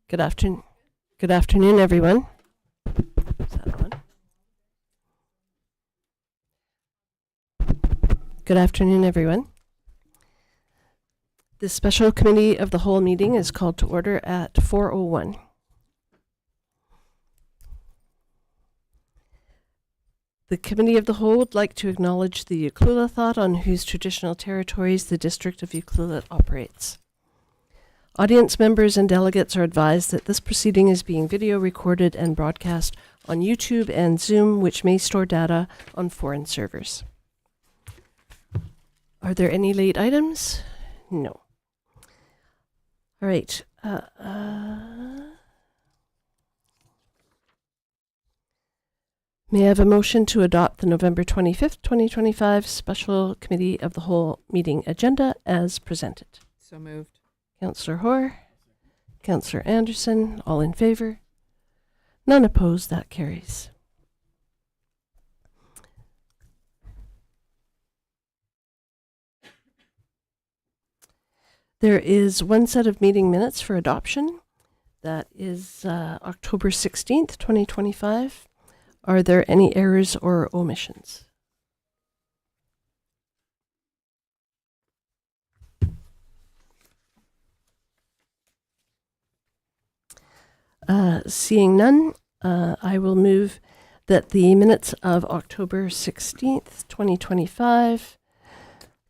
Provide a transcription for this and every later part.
Good afternoon. Good afternoon, everyone. Is that on? Good afternoon, everyone. The special committee of the whole meeting is called to order at 4:01. The committee of the whole would like to acknowledge the Ucluelet Thought on whose traditional territories the district of Ucluelet operates. Audience members and delegates are advised that this proceeding is being video recorded and broadcast on YouTube and Zoom, which may store data on foreign servers. Are there any late items? No. All right. May I have a motion to adopt the November 25th, 2025 Special Committee of the Whole meeting agenda as presented? So moved. Councillor Hoare, Councillor Anderson, all in favor? None opposed, that carries. There is one set of meeting minutes for adoption. That is October 16th, 2025. Are there any errors or omissions? Seeing none, I will move that the minutes of October 16th, 2025,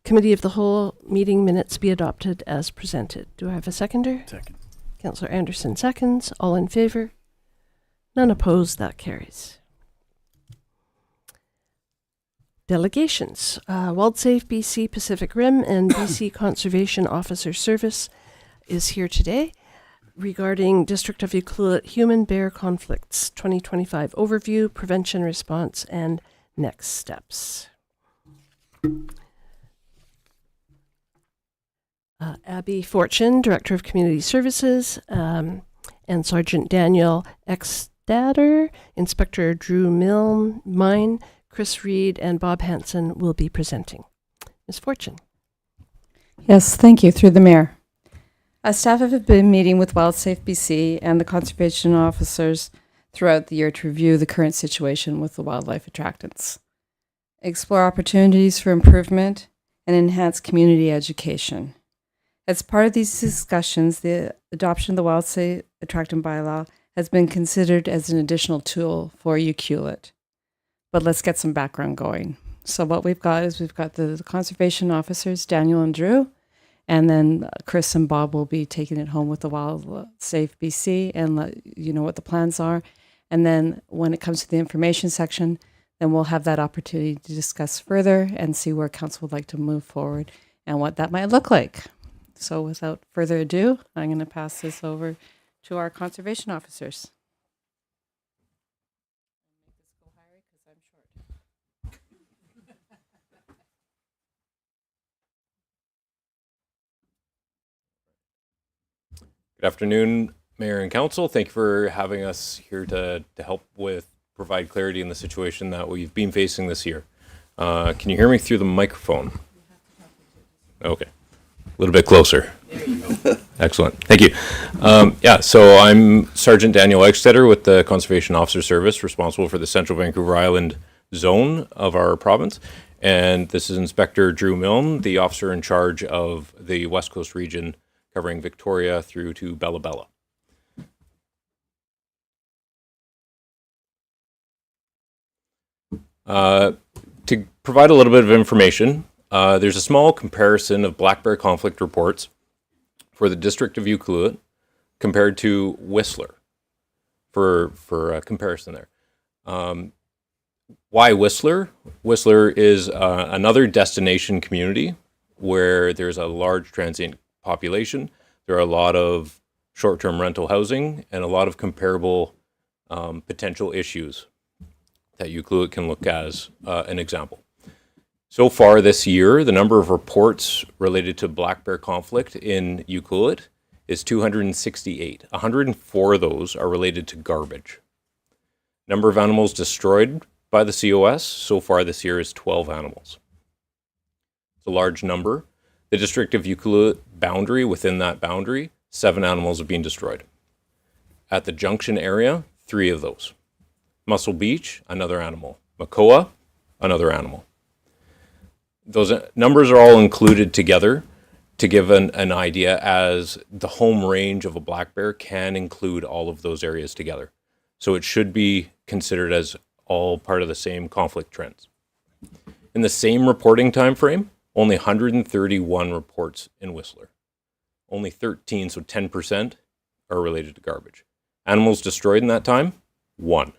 Committee of the Whole meeting minutes be adopted as presented. Do I have a seconder? Second. Councillor Anderson seconds. All in favor? None opposed, that carries. Delegations. WildSafe BC Pacific Rim and BC Conservation Officer Service is here today regarding District of Ucluelet Human Bear Conflicts 2025 Overview, Prevention Response, and Next Steps. Abby Fortune, Director of Community Services, and Sergeant Daniel Exstader, Inspector Drew Mine, Chris Reed, and Bob Hansen will be presenting. Ms. Fortune. Yes, thank you. Through the mayor. Staff have been meeting with WildSafe BC and the conservation officers throughout the year to review the current situation with the wildlife attractants, explore opportunities for improvement, and enhance community education. As part of these discussions, the adoption of the WildSafe Attractant Bylaw has been considered as an additional tool for Ucluelet. But let's get some background going. So what we've got is we've got the conservation officers, Daniel and Drew, and then Chris and Bob will be taking it home with the WildSafe BC and let you know what the plans are. And then when it comes to the information section, then we'll have that opportunity to discuss further and see where council would like to move forward and what that might look like. So without further ado, I'm going to pass this over to our conservation officers. Good afternoon, Mayor and Council. Thank you for having us here to help provide clarity in the situation that we've been facing this year. Can you hear me through the microphone? Okay, a little bit closer. There you go. Excellent, thank you. So I'm Sergeant Daniel Exstetter with the Conservation Officer Service, responsible for the Central Vancouver Island zone of our province. And this is Inspector Drew Milne, the officer in charge of the West Coast region, covering Victoria through to Bella Bella. To provide a little bit of information, there's a small comparison of black bear conflict reports for the District of Ucluelet compared to Whistler for a comparison there. Why Whistler? Whistler is another destination community where there's a large transient population. There are a lot of short-term rental housing and a lot of comparable potential issues that Ucluelet can look as an example. So far this year, the number of reports related to black bear conflict in Ucluelet is 268. 104 of those are related to garbage. Number of animals destroyed by the COS so far this year is 12 animals. It's a large number. The District of Ucluelet boundary, within that boundary, 7 animals have been destroyed. At the junction area, 3 of those. Muscle Beach, another animal. Makoa, another animal. Those numbers are all included together to give an idea, as the home range of a black bear can include all of those areas together. So it should be considered as all part of the same conflict trends. In the same reporting time frame, only 131 reports in Whistler. Only 13, so 10%, are related to garbage. Animals destroyed in that time, 1.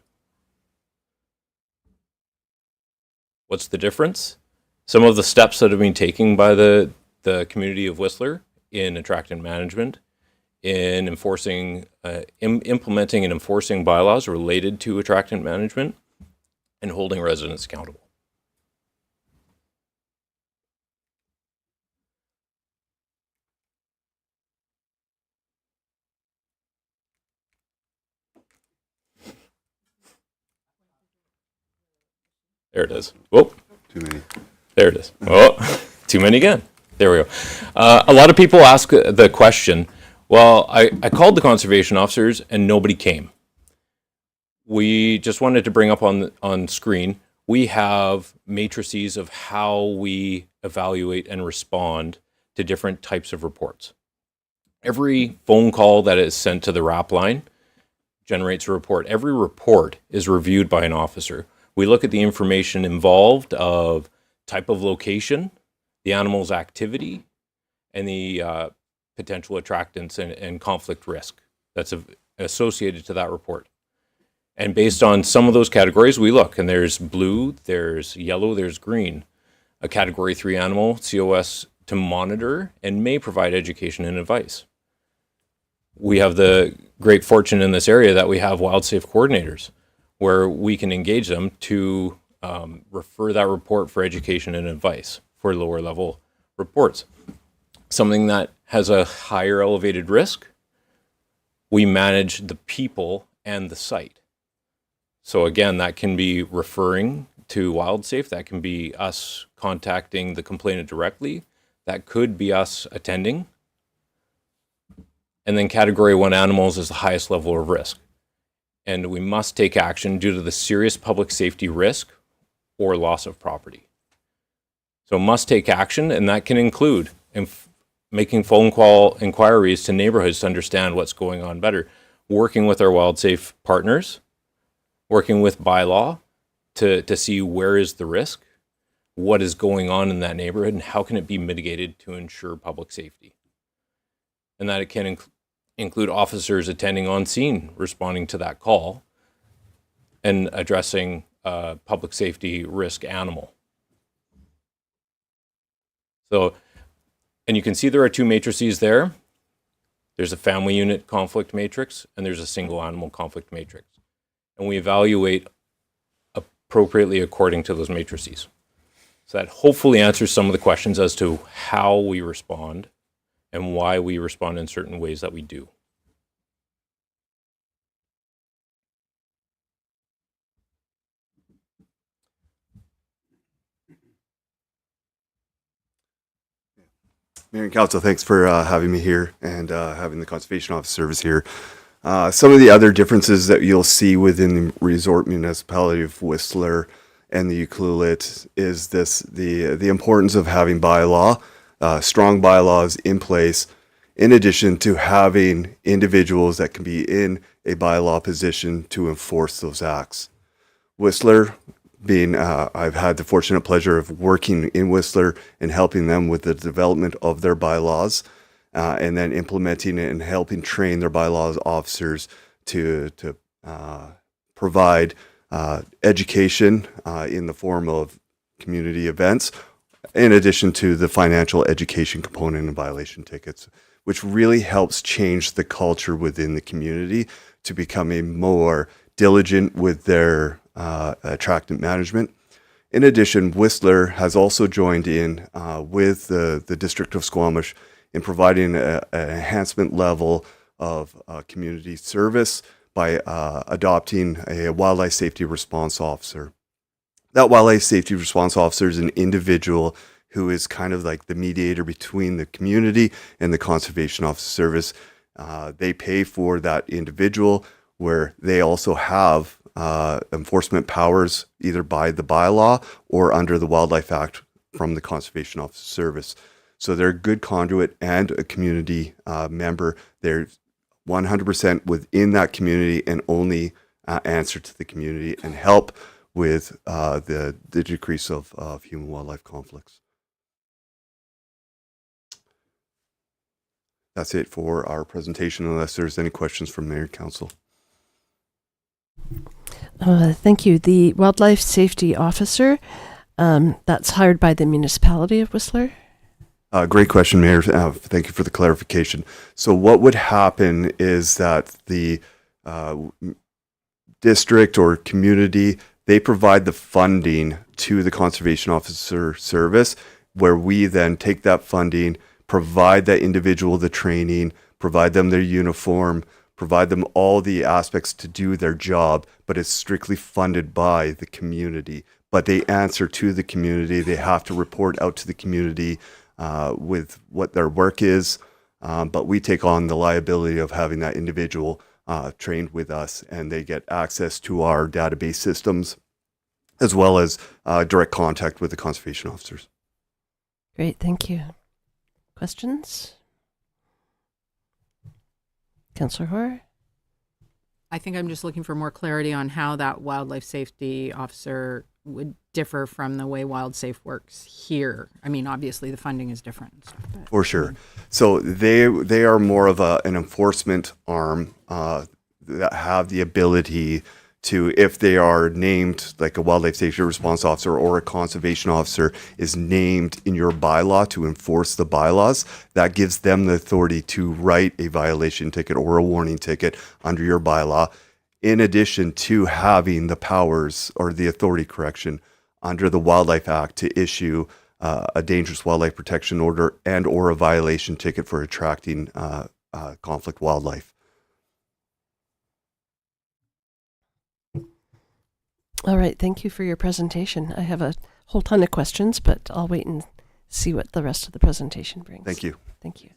What's the difference? Some of the steps that have been taken by the community of Whistler in attractant management, in enforcing, implementing and enforcing bylaws related to attractant management, and holding residents accountable. There it is. Whoa. Too many. There it is. Oh, too many again. There we go. A lot of people ask the question, well, I called the conservation officers and nobody came. We just wanted to bring up on screen, we have matrices of how we evaluate and respond to different types of reports. Every phone call that is sent to the RAP line generates a report. Every report is reviewed by an officer. We look at the information involved of type of location, the animal's activity, and the potential attractants and conflict risk that's associated to that report. And based on some of those categories, we look, and there's blue, there's yellow, there's green. A category 3 animal, COS, to monitor and may provide education and advice. We have the great fortune in this area that we have WildSafe coordinators, where we can engage them to refer that report for education and advice for lower level reports. Something that has a higher elevated risk, we manage the people and the site. So again, that can be referring to WildSafe, that can be us contacting the complainant directly, that could be us attending. And then category 1 animals is the highest level of risk. And we must take action due to the serious public safety risk or loss of property. So must take action, and that can include making phone call inquiries to neighborhoods to understand what's going on better, working with our WildSafe partners, working with bylaw to see where is the risk, what is going on in that neighborhood, and how can it be mitigated to ensure public safety. And that it can include officers attending on scene, responding to that call, and addressing public safety risk animal. So, and you can see there are 2 matrices there. There's a family unit conflict matrix, and there's a single animal conflict matrix. And we evaluate appropriately according to those matrices. So that hopefully answers some of the questions as to how we respond and why we respond in certain ways that we do. Mayor and Council, thanks for having me here and having the Conservation Office Service here. Some of the other differences that you'll see within the resort municipality of Whistler and the Ucluelet is the importance of having bylaw, strong bylaws in place, in addition to having individuals that can be in a bylaw position to enforce those acts. Whistler, being I've had the fortunate pleasure of working in Whistler and helping them with the development of their bylaws, and then implementing it and helping train their bylaws officers to provide education in the form of community events, in addition to the financial education component and violation tickets, which really helps change the culture within the community to becoming more diligent with their attractant management. In addition, Whistler has also joined in with the District of Squamish in providing an enhancement level of community service by adopting a wildlife safety response officer. That wildlife safety response officer is an individual who is kind of like the mediator between the community and the Conservation Officer Service. They pay for that individual, where they also have enforcement powers either by the bylaw or under the Wildlife Act from the Conservation Officer Service. So they're a good conduit and a community member. They're 100% within that community and only answer to the community and help with the decrease of human-wildlife conflicts. That's it for our presentation, unless there's any questions from Mayor and Council. Thank you. The Wildlife Safety Officer, that's hired by the municipality of Whistler? Great question, Mayor. Thank you for the clarification. So what would happen is that the district or community, they provide the funding to the Conservation Officer Service, where we then take that funding, provide that individual the training, provide them their uniform, provide them all the aspects to do their job, but it's strictly funded by the community. But they answer to the community. They have to report out to the community with what their work is. But we take on the liability of having that individual trained with us, and they get access to our database systems, as well as direct contact with the conservation officers. Great, thank you. Questions? Councillor Hoare? I think I'm just looking for more clarity on how that wildlife safety officer would differ from the way WildSafe works here. I mean, obviously the funding is different and stuff, but For sure. So they are more of an enforcement arm that have the ability to, if they are named, like a wildlife safety response officer or a conservation officer is named in your bylaw to enforce the bylaws, that gives them the authority to write a violation ticket or a warning ticket under your bylaw, in addition to having the powers or the authority, correction, under the Wildlife Act to issue a dangerous wildlife protection order and or a violation ticket for attracting conflict wildlife. All right, thank you for your presentation. I have a whole ton of questions, but I'll wait and see what the rest of the presentation brings. Thank you. Thank you.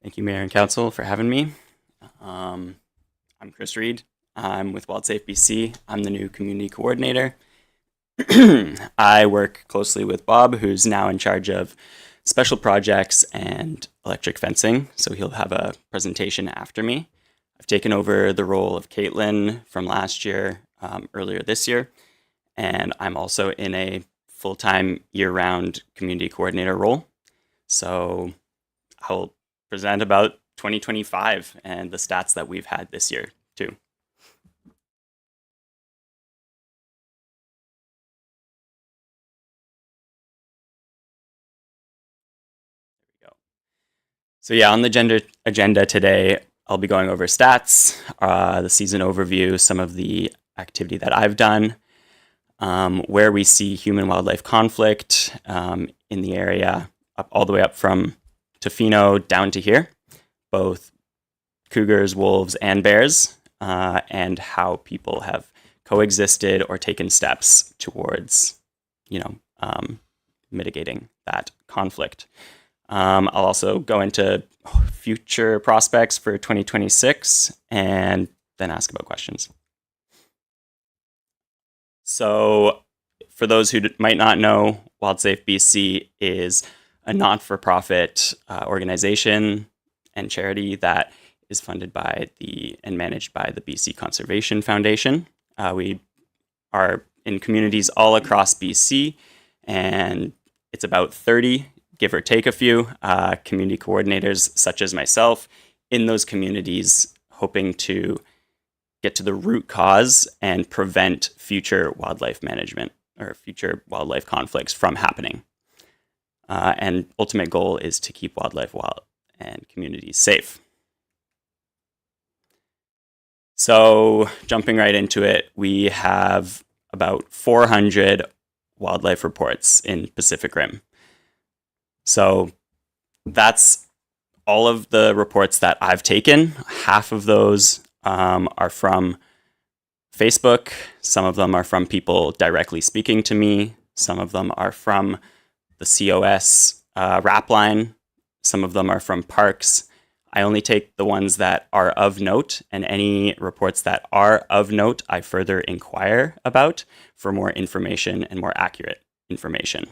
Thank you, Mayor and Council, for having me. I'm Chris Reed. I'm with WildSafe BC. I'm the new community coordinator. I work closely with Bob, who's now in charge of special projects and electric fencing, so he'll have a presentation after me. I've taken over the role of Caitlin from last year, earlier this year, and I'm also in a full-time year-round community coordinator role. So I'll present about 2025 and the stats that we've had this year too. There we go. So yeah, on the agenda today, I'll be going over stats, the season overview, some of the activity that I've done, where we see human-wildlife conflict in the area, all the way up from Tofino down to here, both cougars, wolves, and bears, and how people have coexisted or taken steps towards, mitigating that conflict. I'll also go into future prospects for 2026 and then ask about questions. So for those who might not know, WildSafe BC is a not-for-profit organization and charity that is funded by and managed by the BC Conservation Foundation. We are in communities all across BC, and it's about 30, give or take a few, community coordinators such as myself in those communities, hoping to get to the root cause and prevent future wildlife management or future wildlife conflicts from happening. And ultimate goal is to keep wildlife wild and communities safe. So jumping right into it, we have about 400 wildlife reports in Pacific Rim. So that's all of the reports that I've taken. Half of those are from Facebook. Some of them are from people directly speaking to me. Some of them are from the COS rap line. Some of them are from parks. I only take the ones that are of note, and any reports that are of note, I further inquire about for more information and more accurate information.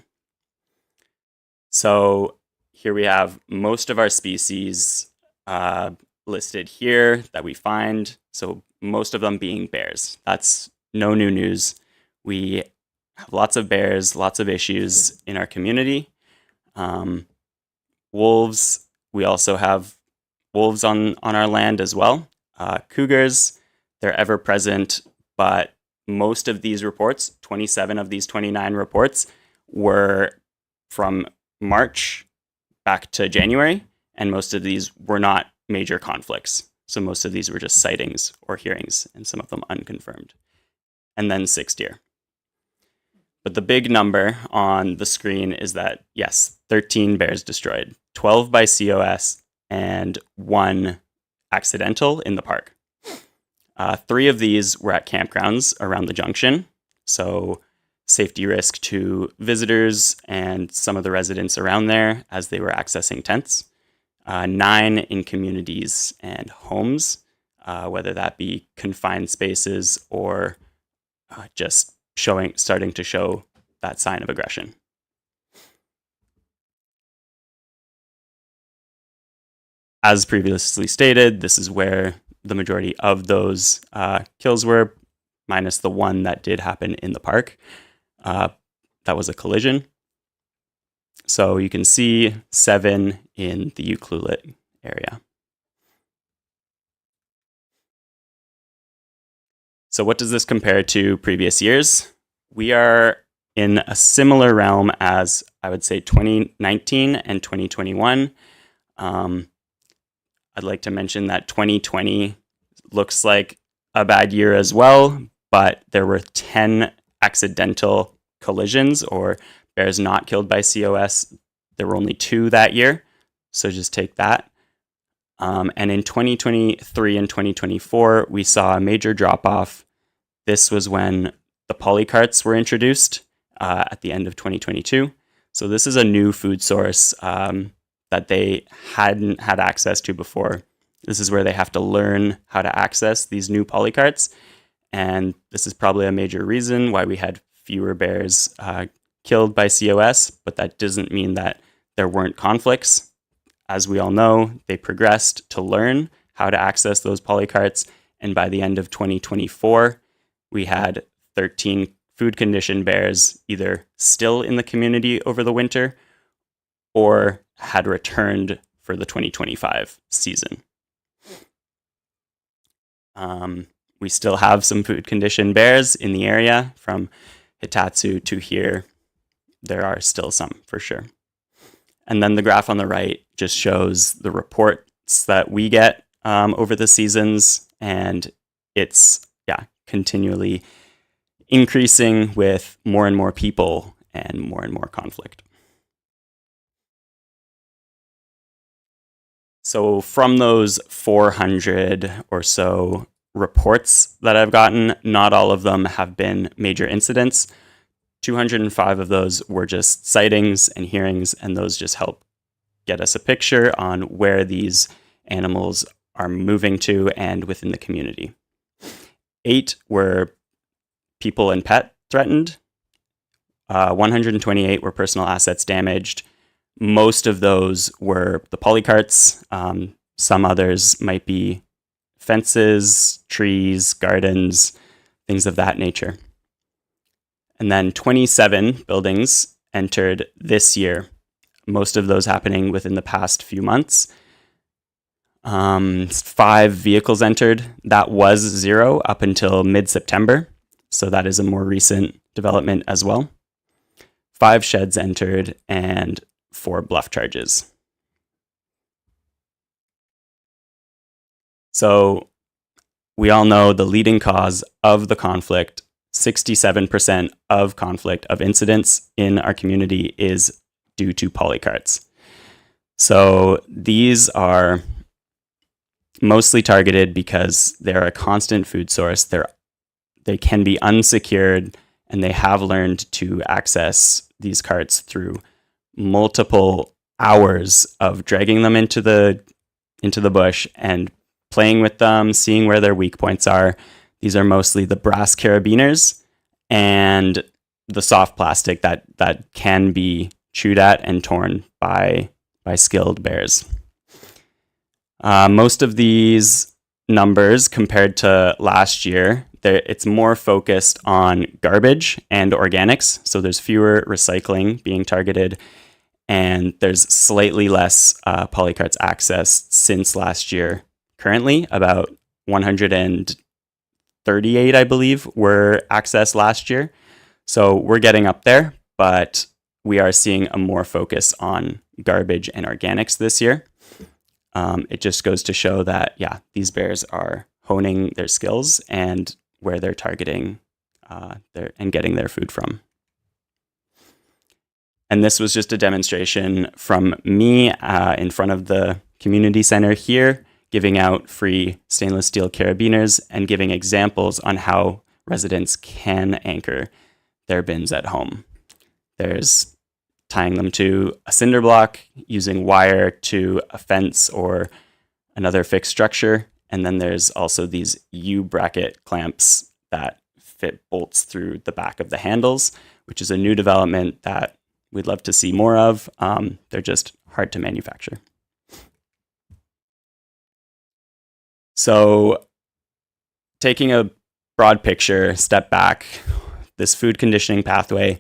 So here we have most of our species listed here that we find. So most of them being bears. That's no new news. We have lots of bears, lots of issues in our community. Wolves, we also have wolves on our land as well. Cougars, they're ever present, but most of these reports, 27 of these 29 reports, were from March back to January, and most of these were not major conflicts. So most of these were just sightings or hearings, and some of them unconfirmed. And then 6 deer. But the big number on the screen is that, yes, 13 bears destroyed, 12 by COS, and 1 accidental in the park. 3 of these were at campgrounds around the junction, so safety risk to visitors and some of the residents around there as they were accessing tents. 9 in communities and homes, whether that be confined spaces or just starting to show that sign of aggression. As previously stated, this is where the majority of those kills were, minus the one that did happen in the park. That was a collision. So you can see 7 in the Ucluelet area. So what does this compare to previous years? We are in a similar realm as, I would say, 2019 and 2021. I'd like to mention that 2020 looks like a bad year as well, but there were 10 accidental collisions or bears not killed by COS. There were only 2 that year, so just take that. And in 2023 and 2024, we saw a major drop-off. This was when the polycarts were introduced at the end of 2022. So this is a new food source that they hadn't had access to before. This is where they have to learn how to access these new polycarts. And this is probably a major reason why we had fewer bears killed by COS, but that doesn't mean that there weren't conflicts. As we all know, they progressed to learn how to access those polycarts. And by the end of 2024, we had 13 food condition bears either still in the community over the winter or had returned for the 2025 season. We still have some food condition bears in the area from Hitatsu to here. There are still some for sure. And then the graph on the right just shows the reports that we get over the seasons, and it's continually increasing with more and more people and more conflict. So from those 400 or so reports that I've gotten, not all of them have been major incidents. 205 of those were just sightings and hearings, and those just help get us a picture on where these animals are moving to and within the community. 8 were people and pet threatened. 128 were personal assets damaged. Most of those were the polycarts. Some others might be fences, trees, gardens, things of that nature. And then 27 buildings entered this year, most of those happening within the past few months. 5 vehicles entered. That was 0 up until mid-September. So that is a more recent development as well. 5 sheds entered and 4 bluff charges. So we all know the leading cause of the conflict, 67% of conflict, of incidents in our community is due to polycarts. So these are mostly targeted because they're a constant food source. They can be unsecured, and they have learned to access these carts through multiple hours of dragging them into the bush and playing with them, seeing where their weak points are. These are mostly the brass carabiners and the soft plastic that can be chewed at and torn by skilled bears. Most of these numbers compared to last year, it's more focused on garbage and organics. So there's fewer recycling being targeted, and there's slightly less polycarts accessed since last year. Currently, about 138, I believe, were accessed last year. So we're getting up there, but we are seeing a more focus on garbage and organics this year. It just goes to show that, yeah, these bears are honing their skills and where they're targeting and getting their food from. And this was just a demonstration from me in front of the community center here, giving out free stainless steel carabiners and giving examples on how residents can anchor their bins at home. There's tying them to a cinder block, using wire to a fence or another fixed structure. And then there's also these U-bracket clamps that fit bolts through the back of the handles, which is a new development that we'd love to see more of. They're just hard to manufacture. So taking a broad picture, step back, this food conditioning pathway,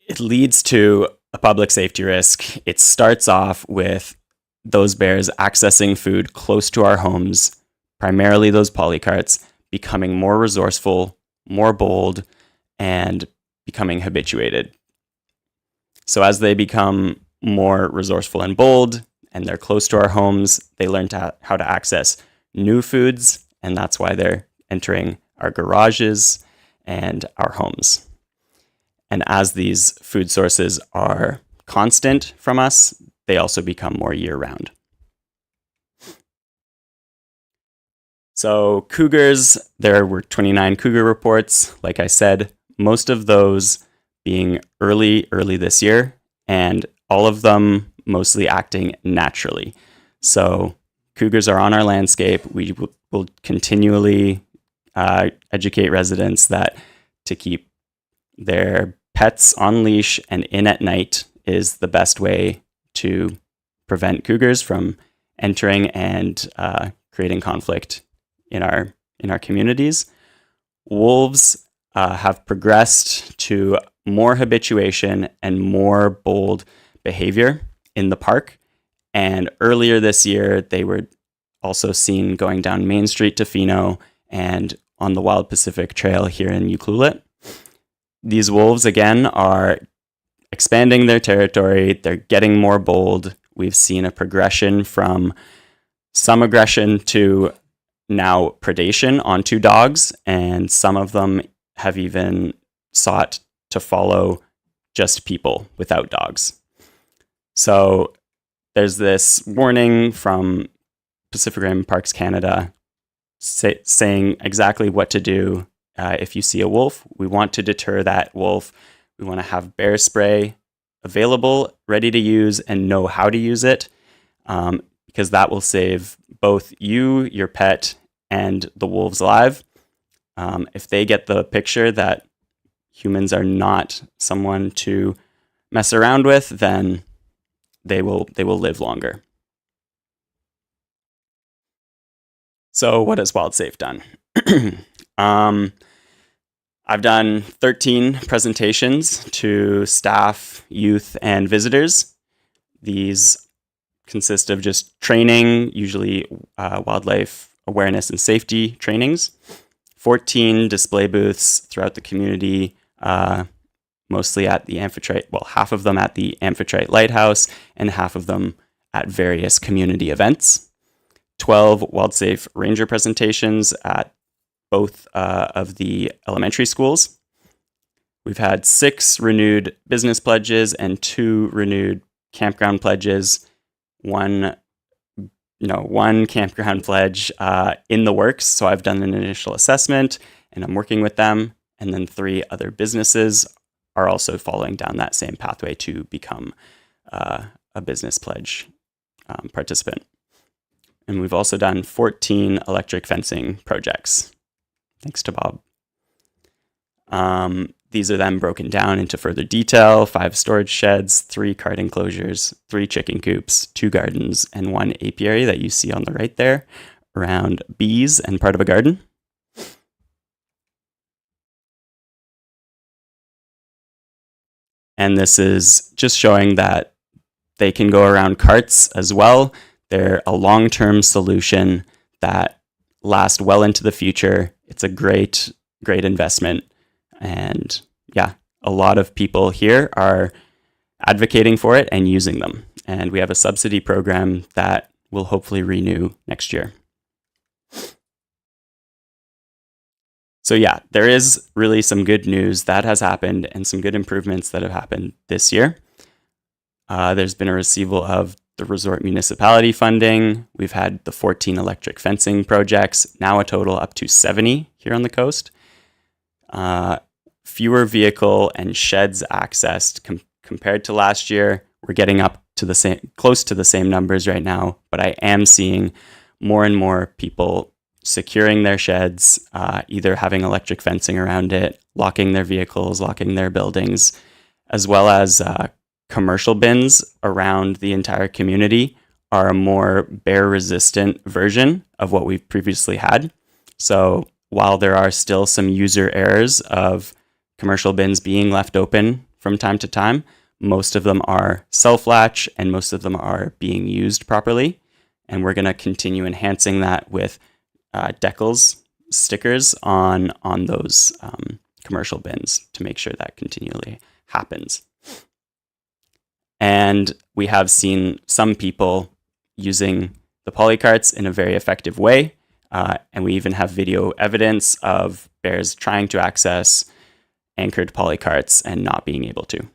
it leads to a public safety risk. It starts off with those bears accessing food close to our homes, primarily those polycarts, becoming more resourceful, more bold, and becoming habituated. So as they become more resourceful and bold, and they're close to our homes, they learn how to access new foods, and that's why they're entering our garages and our homes. And as these food sources are constant from us, they also become more year-round. So cougars, there were 29 cougar reports, like I said, most of those being early this year, and all of them mostly acting naturally. So cougars are on our landscape. We will continually educate residents that to keep their pets on leash and in at night is the best way to prevent cougars from entering and creating conflict in our communities. Wolves have progressed to more habituation and more bold behavior in the park. And earlier this year, they were also seen going down Main Street to Fino and on the Wild Pacific Trail here in Ucluelet. These wolves, again, are expanding their territory. They're getting more bold. We've seen a progression from some aggression to now predation onto dogs, and some of them have even sought to follow just people without dogs. So there's this warning from Pacific Rim Parks Canada saying exactly what to do if you see a wolf. We want to deter that wolf. We want to have bear spray available, ready to use, and know how to use it, because that will save both you, your pet, and the wolves alive. If they get the picture that humans are not someone to mess around with, then they will live longer. So what has WildSafe done? I've done 13 presentations to staff, youth, and visitors. These consist of just training, usually wildlife awareness and safety trainings, 14 display booths throughout the community, mostly at the Amphitrite, well, half of them at the Amphitrite Lighthouse and half of them at various community events. 12 WildSafe Ranger presentations at both of the elementary schools. We've had 6 renewed business pledges and 2 renewed campground pledges. One campground pledge in the works. So I've done an initial assessment and I'm working with them. And then 3 other businesses are also following down that same pathway to become a business pledge participant. And we've also done 14 electric fencing projects. Thanks to Bob. These are then broken down into further detail: 5 storage sheds, 3 cart enclosures, 3 chicken coops, 2 gardens, and 1 apiary that you see on the right there around bees and part of a garden. And this is just showing that they can go around carts as well. They're a long-term solution that lasts well into the future. It's a great investment. And yeah, a lot of people here are advocating for it and using them. And we have a subsidy program that will hopefully renew next year. So yeah, there is really some good news that has happened and some good improvements that have happened this year. There's been a receival of the resort municipality funding. We've had the 14 electric fencing projects, now a total up to 70 here on the coast. Fewer vehicle and sheds accessed compared to last year. We're getting up to close to the same numbers right now, but I am seeing more and more people securing their sheds, either having electric fencing around it, locking their vehicles, locking their buildings, as well as commercial bins around the entire community are a more bear-resistant version of what we've previously had. So while there are still some user errors of commercial bins being left open from time to time, most of them are self-latch and most of them are being used properly. And we're going to continue enhancing that with decals, stickers on those commercial bins to make sure that continually happens. And we have seen some people using the polycarts in a very effective way. And we even have video evidence of bears trying to access anchored polycarts and not being able to.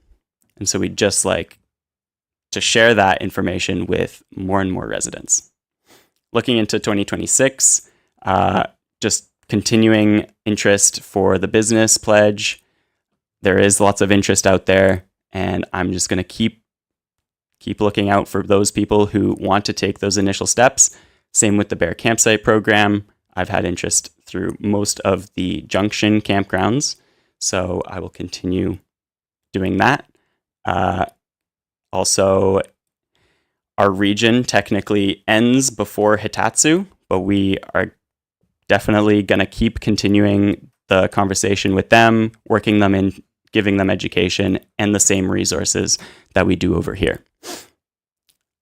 And so we'd just like to share that information with more and more residents. Looking into 2026, just continuing interest for the business pledge. There is lots of interest out there, and I'm just going to keep looking out for those people who want to take those initial steps. Same with the Bear Campsite program. I've had interest through most of the Junction campgrounds, so I will continue doing that. Also, our region technically ends before Hitatsu, but we are definitely going to keep continuing the conversation with them, working them in, giving them education and the same resources that we do over here.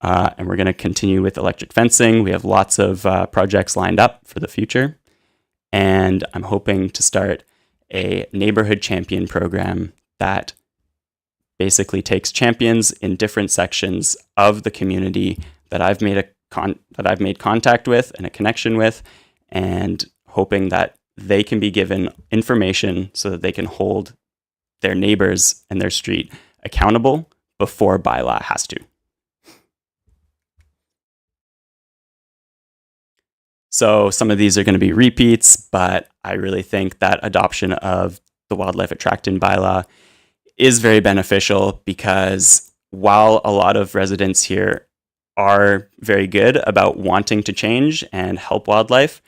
And we're going to continue with electric fencing. We have lots of projects lined up for the future. And I'm hoping to start a neighborhood champion program that basically takes champions in different sections of the community that I've made contact with and a connection with, and hoping that they can be given information so that they can hold their neighbors and their street accountable before bylaw has to. So some of these are going to be repeats, but I really think that adoption of the wildlife attractant bylaw is very beneficial, because while a lot of residents here are very good about wanting to change and help wildlife,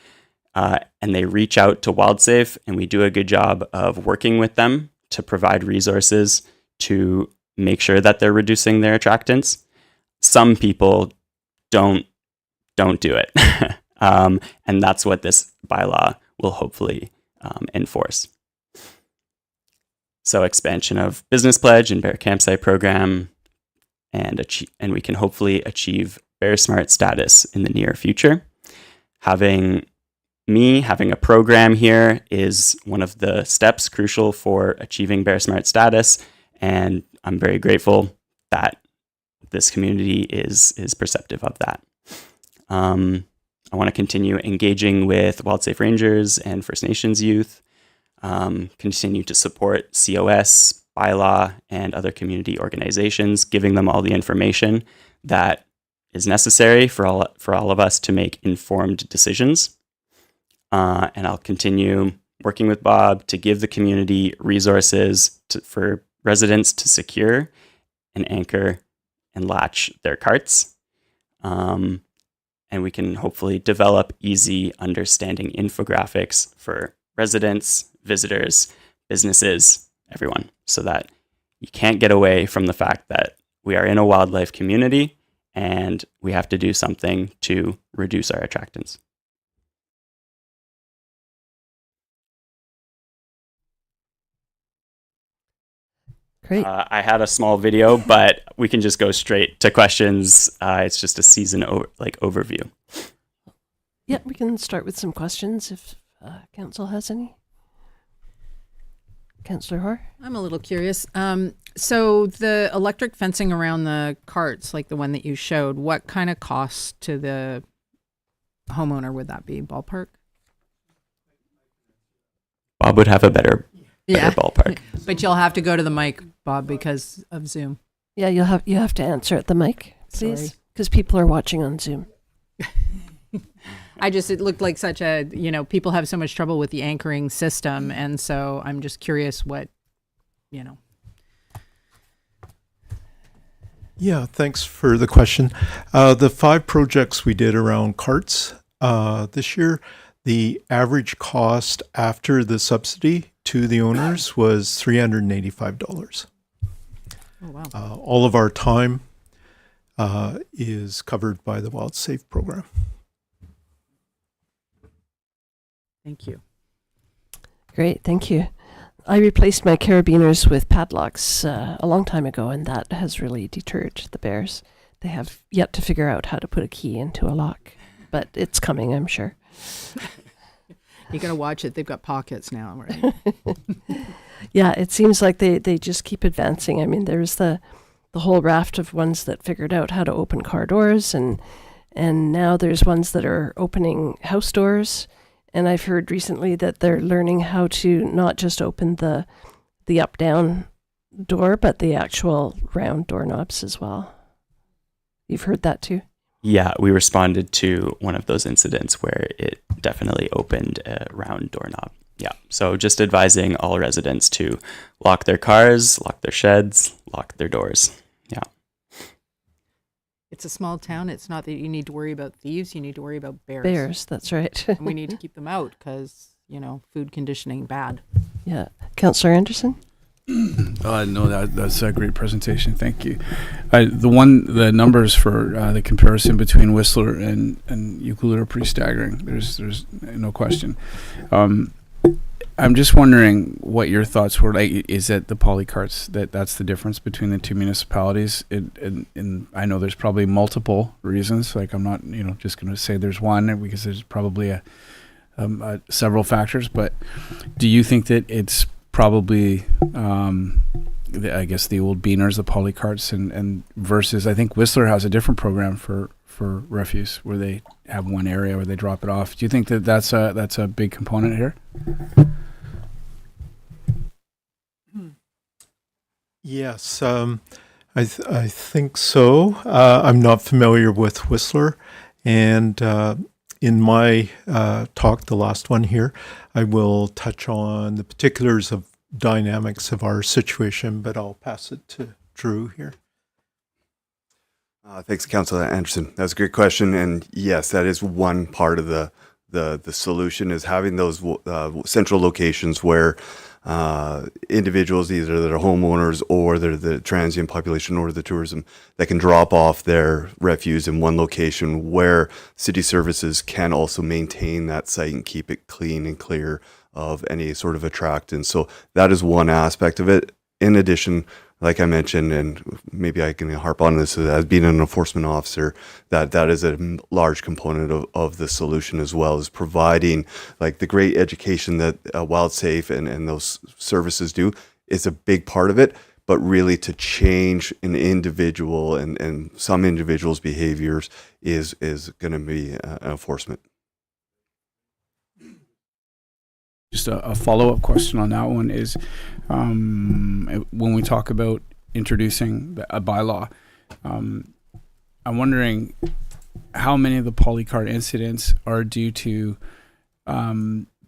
and they reach out to WildSafe, and we do a good job of working with them to provide resources to make sure that they're reducing their attractants, some people don't do it. And that's what this bylaw will hopefully enforce. So expansion of business pledge and Bear Campsite program, and we can hopefully achieve Bear Smart status in the near future. Having a program here is one of the steps crucial for achieving Bear Smart status, and I'm very grateful that this community is perceptive of that. I want to continue engaging with WildSafe Rangers and First Nations youth, continue to support COS, Bylaw, and other community organizations, giving them all the information that is necessary for all of us to make informed decisions. And I'll continue working with Bob to give the community resources for residents to secure and anchor and latch their carts. And we can hopefully develop easy understanding infographics for residents, visitors, businesses, everyone, so that you can't get away from the fact that we are in a wildlife community and we have to do something to reduce our attractants. Great. I had a small video, but we can just go straight to questions. It's just a season overview. Yeah, we can start with some questions if council has any. Councillor Hoare? I'm a little curious. So the electric fencing around the carts, like the one that you showed, what kind of cost to the homeowner would that be? Ballpark? Bob would have a better ballpark. But you'll have to go to the mic, Bob, because of Zoom. Yeah, you have to answer at the mic, please, Sorry. because people are watching on Zoom. It looked like such a, people have so much trouble with the anchoring system. And so I'm just curious what. Yeah, thanks for the question. The 5 projects we did around carts this year, the average cost after the subsidy to the owners was $385. Oh, wow. All of our time is covered by the WildSafe program. Thank you. Great, thank you. I replaced my carabiners with padlocks a long time ago, and that has really deterred the bears. They have yet to figure out how to put a key into a lock, but it's coming, I'm sure. You got to watch it. They've got pockets now, right? Yeah, it seems like they just keep advancing. I mean, there's the whole raft of ones that figured out how to open car doors, and now there's ones that are opening house doors. And I've heard recently that they're learning how to not just open the up-down door, but the actual round doorknobs as well. You've heard that too? Yeah, we responded to one of those incidents where it definitely opened a round doorknob. Yeah, so just advising all residents to lock their cars, lock their sheds, lock their doors. Yeah. It's a small town. It's not that you need to worry about thieves. You need to worry about bears. Bears, that's right. And we need to keep them out because, food conditioning bad. Yeah. Councillor Anderson? No, that's a great presentation. Thank you. The numbers for the comparison between Whistler and Euclid are pretty staggering. There's no question. I'm just wondering what your thoughts were. Like, is it the polycarts that's the difference between the two municipalities? And I know there's probably multiple reasons. Like, I'm not just going to say there's one because there's probably several factors. But do you think that it's probably I guess the old beaners, the polycarts, and versus I think Whistler has a different program for refuse where they have one area where they drop it off. Do you think that that's a big component here? Yes, I think so. I'm not familiar with Whistler, and in my talk, the last one here, I will touch on the particulars of dynamics of our situation, but I'll pass it to Drew here. Thanks, Councillor Anderson. That's a great question, and yes, that is one part of the solution is having those central locations where individuals, either that are homeowners or they're the transient population or the tourism, that can drop off their refuse in one location where city services can also maintain that site and keep it clean and clear of any sort of attractant. So that is one aspect of it. In addition, like I mentioned, and maybe I can harp on this, as being an enforcement officer, that is a large component of the solution as well, is providing like the great education that WildSafe and those services do is a big part of it. but really to change an individual and some individuals' behaviors is going to be an enforcement. Just a follow-up question on that one is, when we talk about introducing a bylaw, I'm wondering how many of the polycart incidents are due to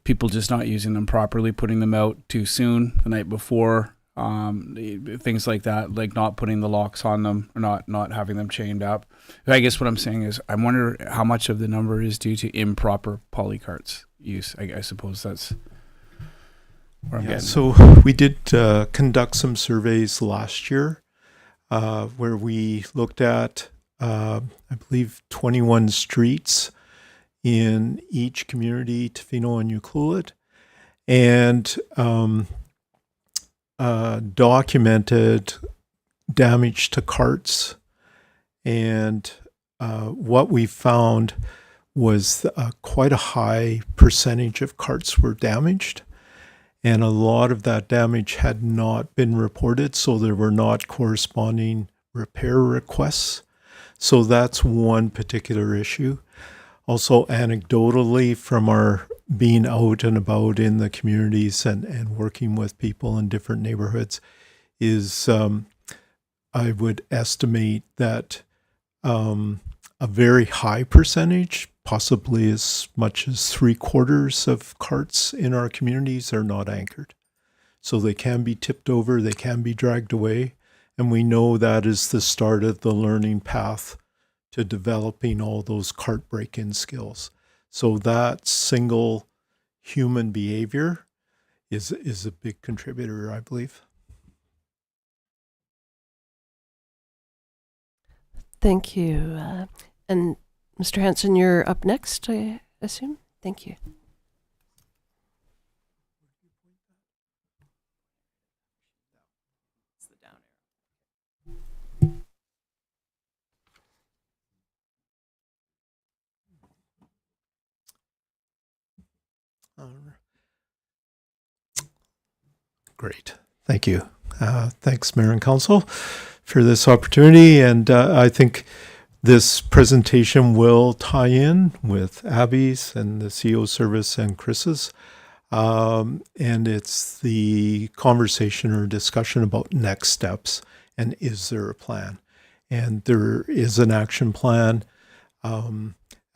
people just not using them properly, putting them out too soon the night before, things like that, like not putting the locks on them or not having them chained up. I guess what I'm saying is I wonder how much of the number is due to improper polycarts use. I suppose that's where I'm getting. So we did conduct some surveys last year where we looked at, I believe, 21 streets in each community, Tofino and Ucluelet, and documented damage to carts. And what we found was quite a high percentage of carts were damaged. And a lot of that damage had not been reported, so there were not corresponding repair requests. So that's one particular issue. Also, anecdotally, from our being out and about in the communities and working with people in different neighborhoods, is I would estimate that a very high percentage, possibly as much as 3/4 of carts in our communities are not anchored. So they can be tipped over, they can be dragged away. And we know that is the start of the learning path to developing all those cart break-in skills. So that single human behavior is a big contributor, I believe. Thank you. And Mr. Hanson, you're up next, I assume? Thank you. Great. Thank you. Thanks, Mayor and Council, for this opportunity. And I think this presentation will tie in with Abby's and the CEO service and Chris's. And it's the conversation or discussion about next steps and is there a plan? And there is an action plan.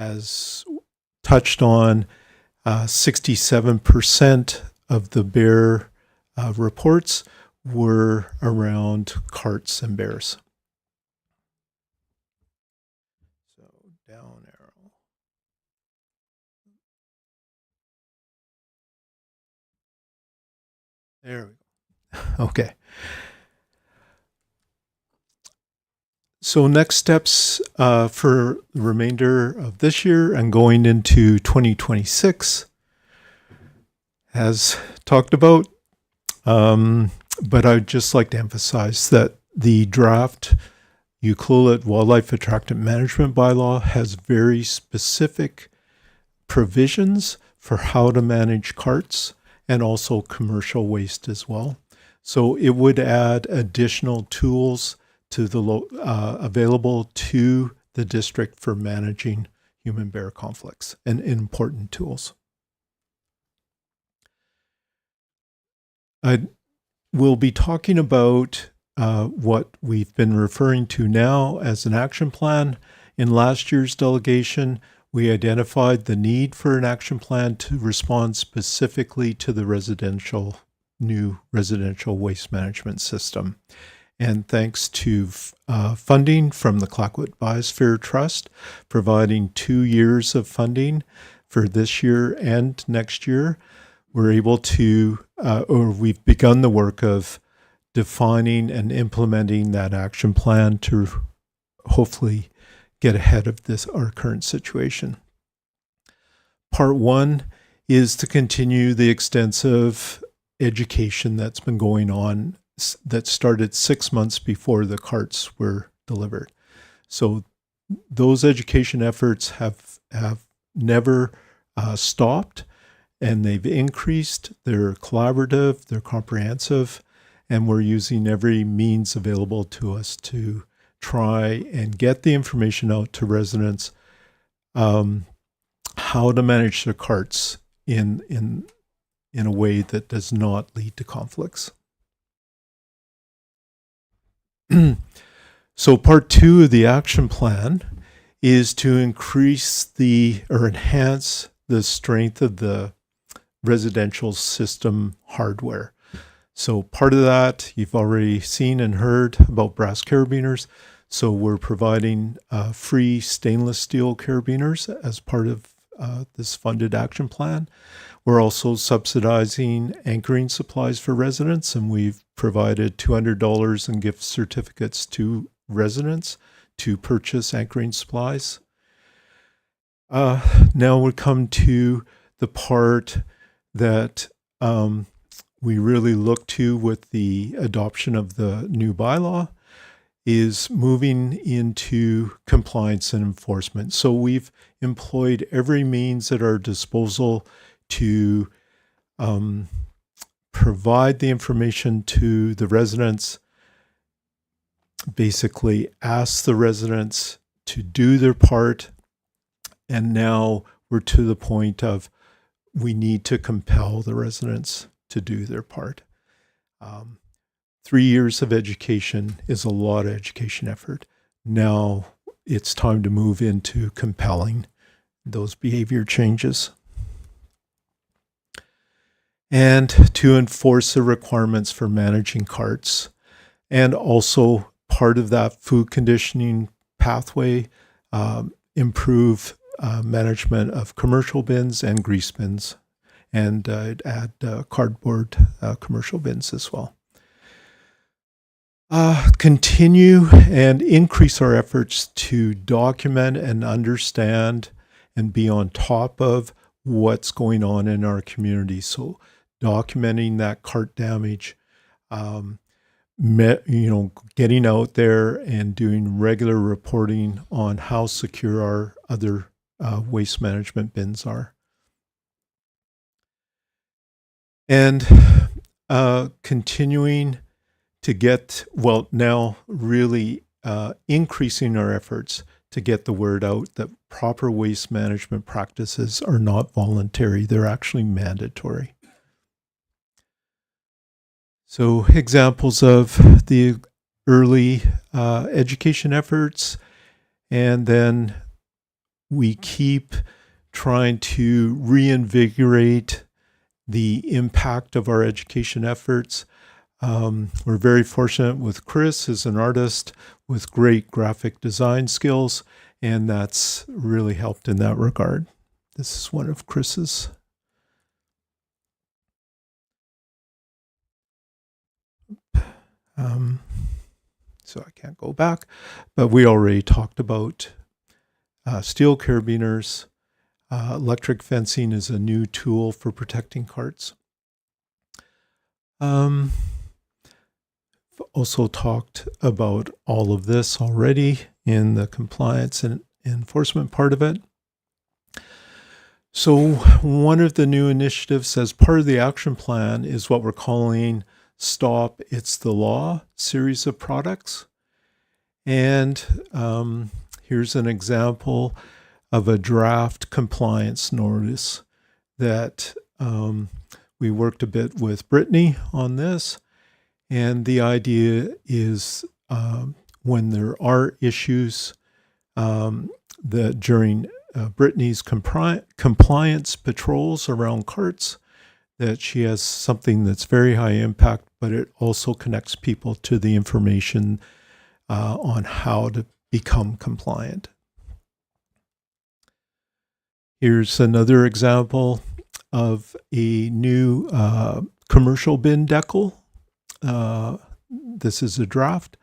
As touched on, 67% of the bear reports were around carts and bears. So down arrow. There we go. Okay. So next steps for the remainder of this year and going into 2026, as talked about. But I'd just like to emphasize that the draft Ucluelet Wildlife Attractant Management Bylaw has very specific provisions for how to manage carts and also commercial waste as well. So it would add additional tools to the available to the district for managing human-bear conflicts and important tools. We'll be talking about what we've been referring to now as an action plan. In last year's delegation, we identified the need for an action plan to respond specifically to the new residential waste management system. And thanks to funding from the Clayoquot Biosphere Trust, providing 2 years of funding for this year and next year, we're able to, or we've begun the work of defining and implementing that action plan to hopefully get ahead of our current situation. Part 1 is to continue the extensive education that's been going on that started 6 months before the carts were delivered. So those education efforts have never stopped, and they've increased. They're collaborative, they're comprehensive, and we're using every means available to us to try and get the information out to residents, how to manage their carts in a way that does not lead to conflicts. So part 2 of the action plan is to enhance the strength of the residential system hardware. So part of that, you've already seen and heard about brass carabiners. So we're providing free stainless steel carabiners as part of this funded action plan. We're also subsidizing anchoring supplies for residents, and we've provided $200 in gift certificates to residents to purchase anchoring supplies. Now we come to the part that we really look to with the adoption of the new bylaw, is moving into compliance and enforcement. So we've employed every means at our disposal to provide the information to the residents, basically ask the residents to do their part, and now we're to the point of we need to compel the residents to do their part. 3 years of education is a lot of education effort. Now it's time to move into compelling those behavior changes and to enforce the requirements for managing carts, and also part of that food conditioning pathway, improve management of commercial bins and grease bins, and add cardboard commercial bins as well. Continue and increase our efforts to document and understand and be on top of what's going on in our community. So documenting that cart damage, getting out there and doing regular reporting on how secure our other waste management bins are. And continuing to get, now really increasing our efforts to get the word out that proper waste management practices are not voluntary, they're actually mandatory. So examples of the early education efforts, and then we keep trying to reinvigorate the impact of our education efforts. We're very fortunate with Chris as an artist with great graphic design skills, and that's really helped in that regard. This is one of Chris's. So I can't go back, but we already talked about steel carabiners. Electric fencing is a new tool for protecting carts. Also talked about all of this already in the compliance and enforcement part of it. So one of the new initiatives as part of the action plan is what we're calling Stop It's the Law series of products. And here's an example of a draft compliance notice that we worked a bit with Brittany on this. And the idea is when there are issues that during Brittany's compliance patrols around carts, that she has something that's very high impact, but it also connects people to the information on how to become compliant. Here's another example of a new commercial bin decal. This is a draft,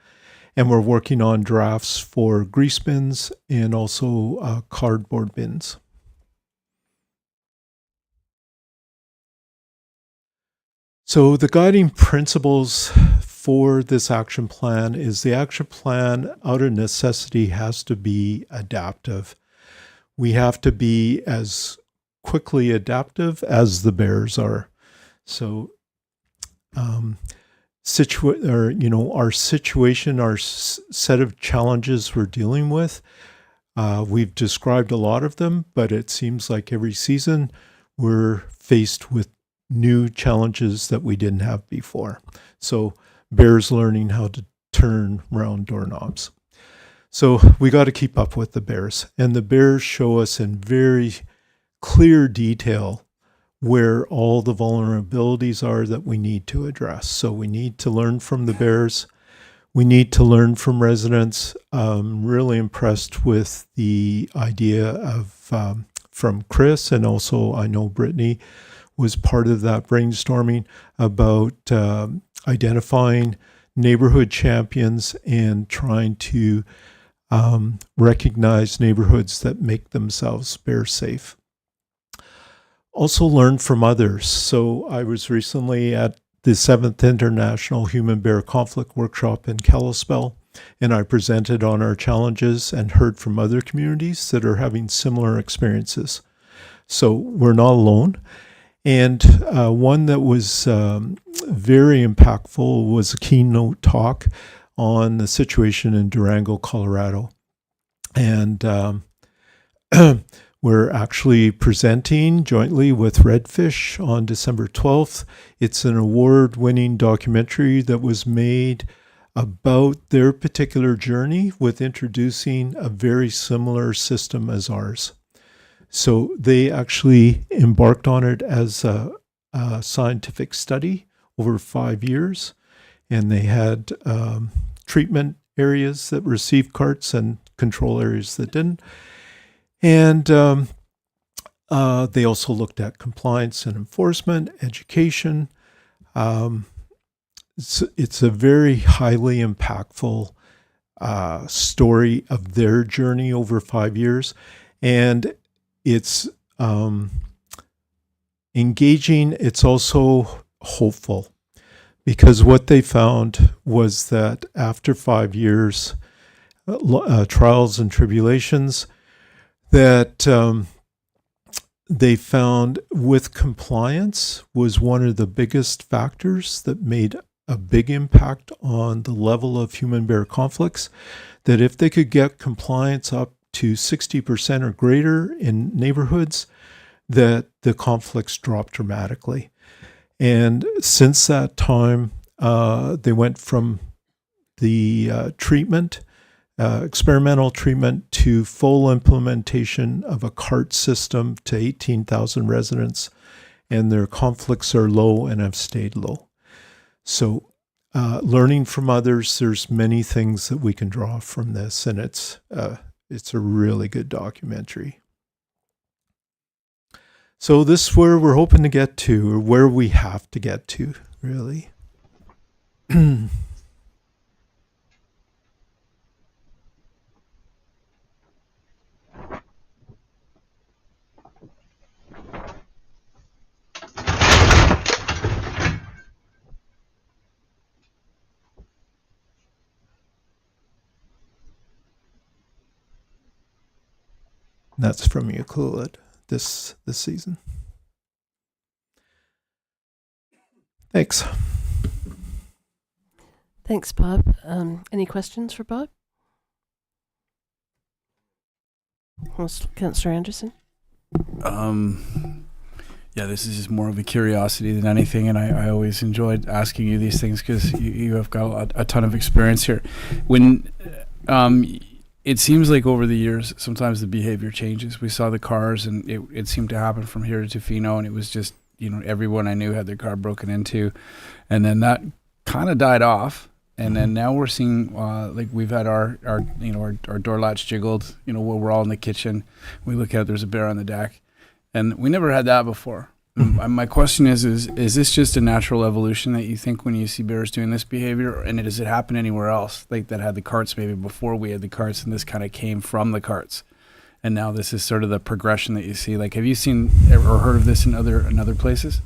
and we're working on drafts for grease bins and also cardboard bins. So the guiding principles for this action plan is the action plan out of necessity has to be adaptive. We have to be as quickly adaptive as the bears are. So our situation, our set of challenges we're dealing with. We've described a lot of them, but it seems like every season we're faced with new challenges that we didn't have before. So bears learning how to turn round doorknobs. So we got to keep up with the bears, and the bears show us in very clear detail where all the vulnerabilities are that we need to address. So we need to learn from the bears. We need to learn from residents. Really impressed with the idea of from Chris, and also I know Brittany was part of that brainstorming about identifying neighborhood champions and trying to recognize neighborhoods that make themselves bear safe. Also learn from others. So I was recently at the 7th International Human Bear Conflict Workshop in Kalispell, and I presented on our challenges and heard from other communities that are having similar experiences. So we're not alone. And one that was very impactful was a keynote talk on the situation in Durango, Colorado. And we're actually presenting jointly with Redfish on December 12th. It's an award-winning documentary that was made about their particular journey with introducing a very similar system as ours. So they actually embarked on it as a scientific study over 5 years, and they had treatment areas that received carts and control areas that didn't. And they also looked at compliance and enforcement, education. It's a very highly impactful story of their journey over 5 years. And it's engaging. It's also hopeful, because what they found was that after 5 years, trials and tribulations, that they found with compliance was one of the biggest factors that made a big impact on the level of human bear conflicts, that if they could get compliance up to 60% or greater in neighborhoods, that the conflicts dropped dramatically. And since that time, they went from the treatment, experimental treatment, to full implementation of a CART system to 18,000 residents, and their conflicts are low and have stayed low. So learning from others, there's many things that we can draw from this, and it's a really good documentary. So this is where we're hoping to get to, or where we have to get to, really. That's from Ucluelet this season. Thanks. Thanks, Bob. Any questions for Bob? Councillor Anderson? Yeah, this is just more of a curiosity than anything, and I always enjoyed asking you these things because you have got a ton of experience here. When it seems like over the years, sometimes the behavior changes. We saw the cars, and it seemed to happen from here to Tofino, and it was just, everyone I knew had their car broken into, and then that kind of died off. And then now we're seeing, like we've had our door latch jiggled, where we're all in the kitchen. We look out, there's a bear on the deck, and we never had that before. My question is this just a natural evolution that you think when you see bears doing this behavior, and does it happen anywhere else, like that had the carts maybe before we had the carts, and this kind of came from the carts, and now this is sort of the progression that you see? Like, have you seen or heard of this in other places?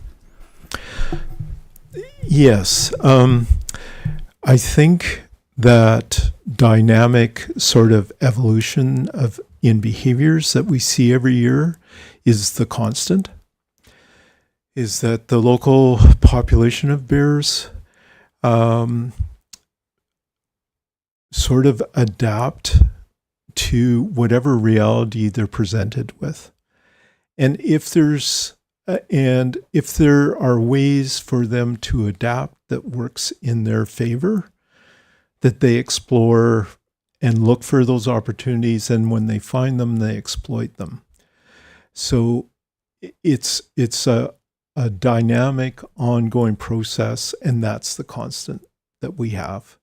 Yes. I think that dynamic sort of evolution in behaviors that we see every year is the constant. Is that the local population of bears sort of adapt to whatever reality they're presented with. And if there are ways for them to adapt that works in their favor, that they explore and look for those opportunities, and when they find them, they exploit them. So it's a dynamic, ongoing process, and that's the constant that we have.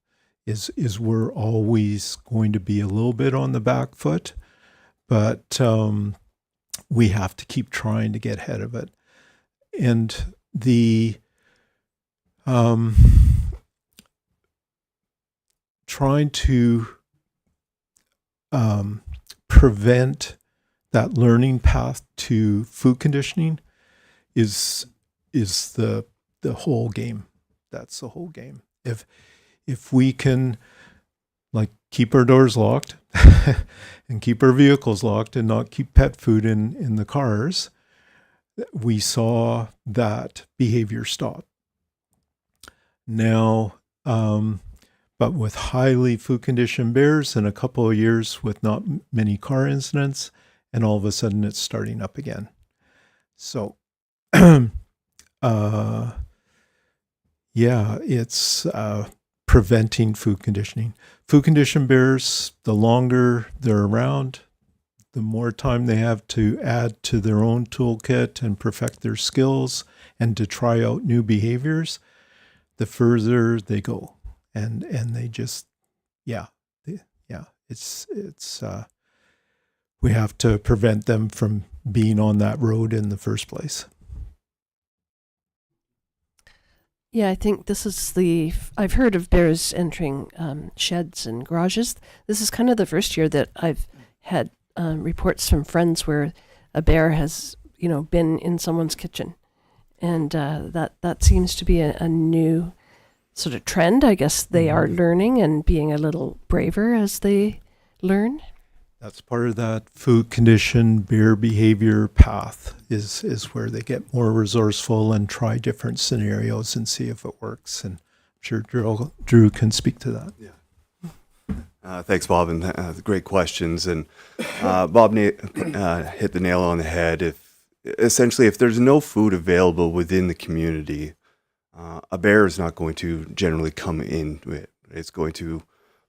Is we're always going to be a little bit on the back foot, but we have to keep trying to get ahead of it. And the trying to prevent that learning path to food conditioning is the whole game. That's the whole game. If we can, like, keep our doors locked and keep our vehicles locked and not keep pet food in the cars, we saw that behavior stop. Now, but with highly food conditioned bears in a couple of years with not many car incidents, and all of a sudden it's starting up again. So, it's preventing food conditioning. Food conditioned bears, the longer they're around, the more time they have to add to their own toolkit and perfect their skills and to try out new behaviors, the further they go. And they just, it's we have to prevent them from being on that road in the first place. Yeah, I think this is I've heard of bears entering sheds and garages. This is kind of the first year that I've had reports from friends where a bear has, been in someone's kitchen. And that seems to be a new sort of trend. I guess they are learning and being a little braver as they learn. That's part of that food conditioned bear behavior path is where they get more resourceful and try different scenarios and see if it works. And I'm sure Drew can speak to that. Yeah. Thanks, Bob, and great questions. And Bob hit the nail on the head. If there's no food available within the community, a bear is not going to generally come into it. It's going to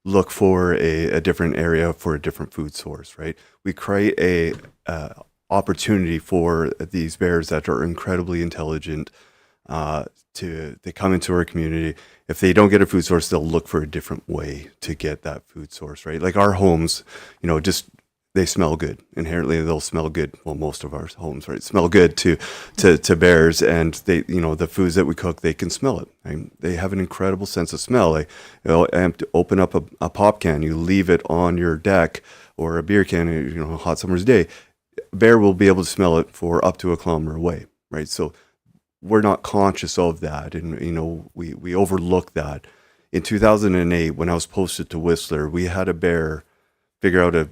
look for a different area for a different food source, right? We create a opportunity for these bears that are incredibly intelligent they come into our community. If they don't get a food source, they'll look for a different way to get that food source, right? Like our homes, they smell good. Inherently, they'll smell good. Well, most of our homes, right, smell good to bears, and they, the foods that we cook, they can smell it. Right? They have an incredible sense of smell. Like, open up a pop can, you leave it on your deck, or a beer can, a hot summer's day, a bear will be able to smell it for up to a kilometer away, right? So we're not conscious of that, and we overlook that. In 2008, when I was posted to Whistler, we had a bear figure out a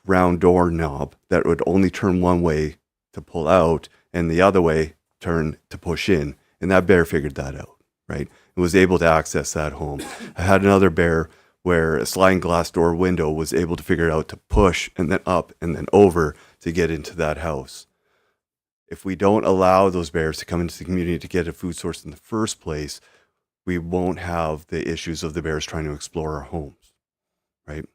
round door knob that would only turn one way to pull out and the other way turn to push in. And that bear figured that out, right? And was able to access that home. I had another bear where a sliding glass door window was able to figure out to push and then up and then over to get into that house. If we don't allow those bears to come into the community to get a food source in the first place, we won't have the issues of the bears trying to explore our homes, right?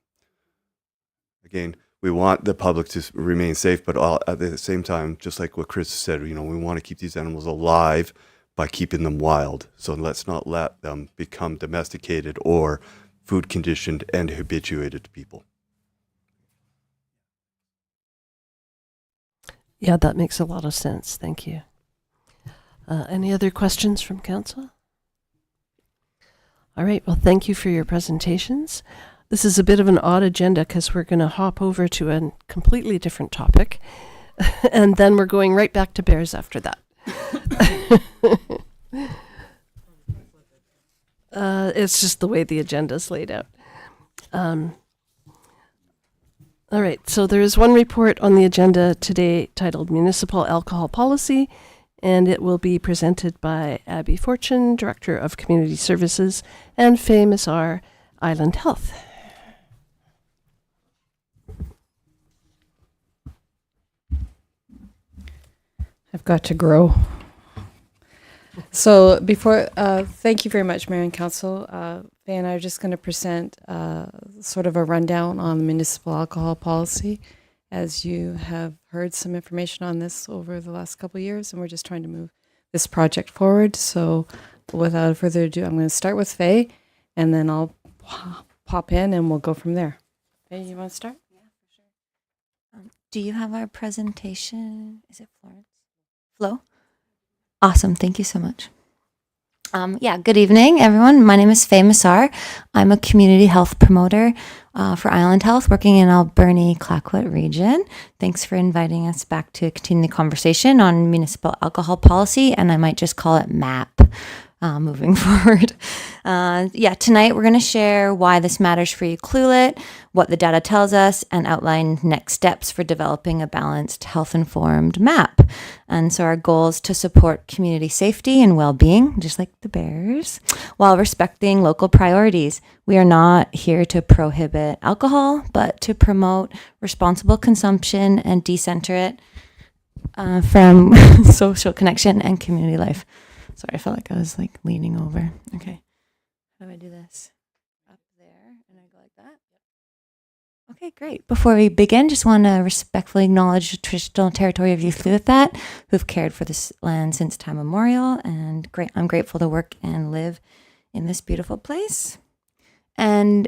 Again, we want the public to remain safe, but at the same time, just like what Chris said, we want to keep these animals alive by keeping them wild. So let's not let them become domesticated or food conditioned and habituated to people. Yeah, that makes a lot of sense. Thank you. Any other questions from council? All right. Well, thank you for your presentations. This is a bit of an odd agenda because we're going to hop over to a completely different topic, and then we're going right back to bears after that. It's just the way the agenda is laid out. All right, so there is one report on the agenda today titled Municipal Alcohol Policy, and it will be presented by Abby Fortune, Director of Community Services, and Faye Massar, Island Health. I've got to grow. So before, thank you very much, Mayor and Council. Faye and I are just going to present sort of a rundown on the municipal alcohol policy. As you have heard some information on this over the last couple of years, and we're just trying to move this project forward. So without further ado, I'm going to start with Faye, and then I'll pop in and we'll go from there. Faye, you want to start? Do you have our presentation? Is it Florence? Flo? Awesome. Thank you so much. Good evening, everyone. My name is Faye Massar. I'm a community health promoter for Island Health working in Alberni-Clayoquot region. Thanks for inviting us back to continue the conversation on municipal alcohol policy, and I might just call it MAP moving forward. Tonight we're going to share why this matters for Ucluelet, what the data tells us, and outline next steps for developing a balanced, health-informed map. And so our goal is to support community safety and well-being, just like the Bears, while respecting local priorities. We are not here to prohibit alcohol, but to promote responsible consumption and decenter it from social connection and community life. Sorry, I felt like I was like leaning over. Okay. How do I do this? Up there, and I go like that? Okay, great. Before we begin, just want to respectfully acknowledge the traditional territory of Ucluelet, who've cared for this land since time immemorial, and I'm grateful to work and live in this beautiful place. And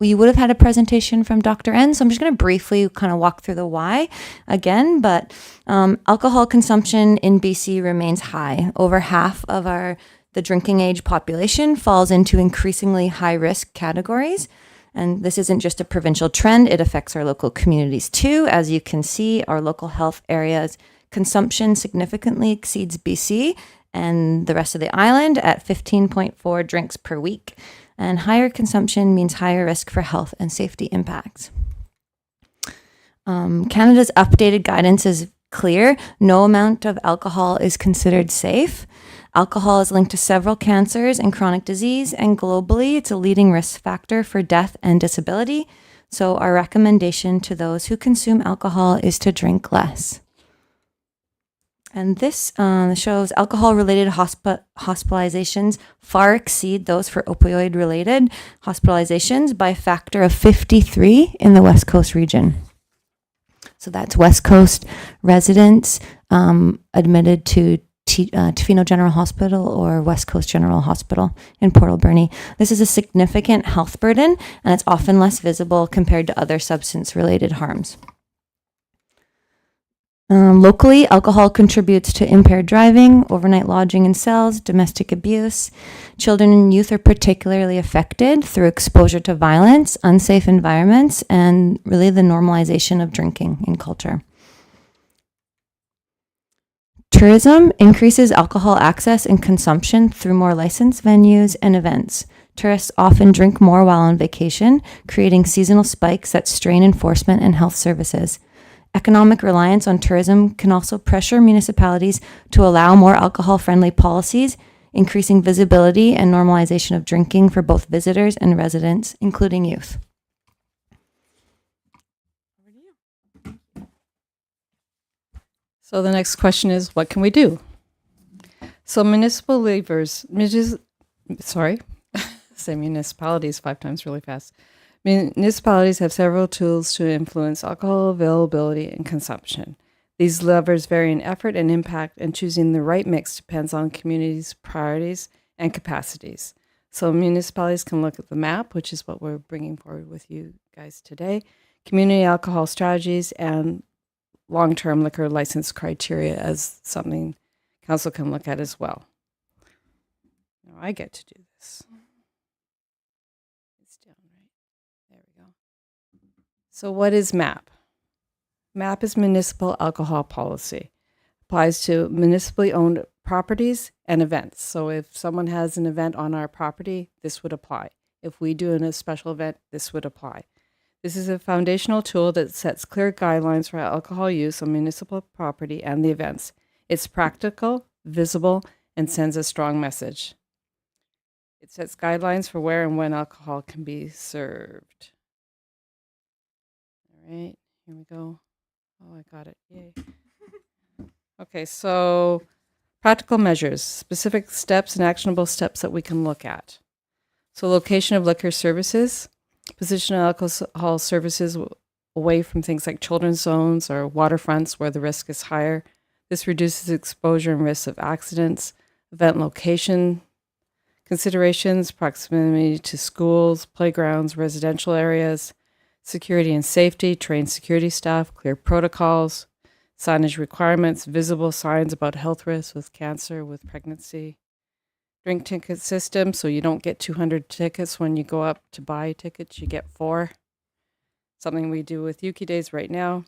we would have had a presentation from Dr. N, so I'm just going to briefly kind of walk through the why again, but alcohol consumption in BC remains high. Over half of the drinking age population falls into increasingly high-risk categories. And this isn't just a provincial trend, it affects our local communities too. As you can see, our local health areas consumption significantly exceeds BC and the rest of the island at 15.4 drinks per week. And higher consumption means higher risk for health and safety impacts. Canada's updated guidance is clear. No amount of alcohol is considered safe. Alcohol is linked to several cancers and chronic disease, and globally, it's a leading risk factor for death and disability. So our recommendation to those who consume alcohol is to drink less. And this shows alcohol-related hospitalizations far exceed those for opioid-related hospitalizations by a factor of 53 in the West Coast region. So that's West Coast residents admitted to Tofino General Hospital or West Coast General Hospital in Port Alberni. This is a significant health burden, and it's often less visible compared to other substance-related harms. Locally, alcohol contributes to impaired driving, overnight lodging in cells, domestic abuse. Children and youth are particularly affected through exposure to violence, unsafe environments, and really the normalization of drinking in culture. Tourism increases alcohol access and consumption through more licensed venues and events. Tourists often drink more while on vacation, creating seasonal spikes that strain enforcement and health services. Economic reliance on tourism can also pressure municipalities to allow more alcohol-friendly policies, increasing visibility and normalization of drinking for both visitors and residents, including youth. So the next question is, what can we do? So municipal levers, say municipalities 5 times really fast. Municipalities have several tools to influence alcohol availability and consumption. These levers vary in effort and impact, and choosing the right mix depends on communities' priorities and capacities. So municipalities can look at the MAP, which is what we're bringing forward with you guys today, community alcohol strategies, and long-term liquor license criteria as something council can look at as well. Now I get to do this. It's down, right? There we go. So what is MAP? MAP is municipal alcohol policy. Applies to municipally owned properties and events. So if someone has an event on our property, this would apply. If we do a special event, this would apply. This is a foundational tool that sets clear guidelines for alcohol use on municipal property and the events. It's practical, visible, and sends a strong message. It sets guidelines for where and when alcohol can be served. All right, here we go. Oh, I got it. Yay. Okay, so practical measures, specific steps and actionable steps that we can look at. So location of liquor services, position alcohol services away from things like children's zones or waterfronts where the risk is higher. This reduces exposure and risk of accidents. Event location considerations, proximity to schools, playgrounds, residential areas, security and safety, trained security staff, clear protocols, signage requirements, visible signs about health risks with cancer, with pregnancy. Drink ticket system, so you don't get 200 tickets when you go up to buy tickets, you get 4. Something we do with Yuki Days right now.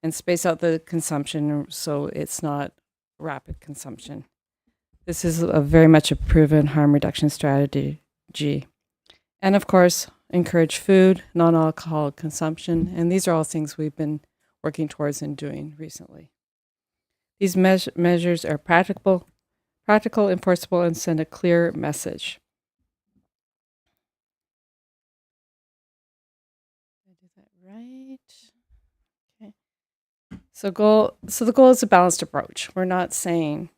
And space out the consumption so it's not rapid consumption. This is very much a proven harm reduction strategy. And of course, encourage food, non-alcoholic consumption. And these are all things we've been working towards and doing recently. These measures are practical, enforceable, and send a clear message. Did I do that right? Okay. So the goal is a balanced approach. We're not saying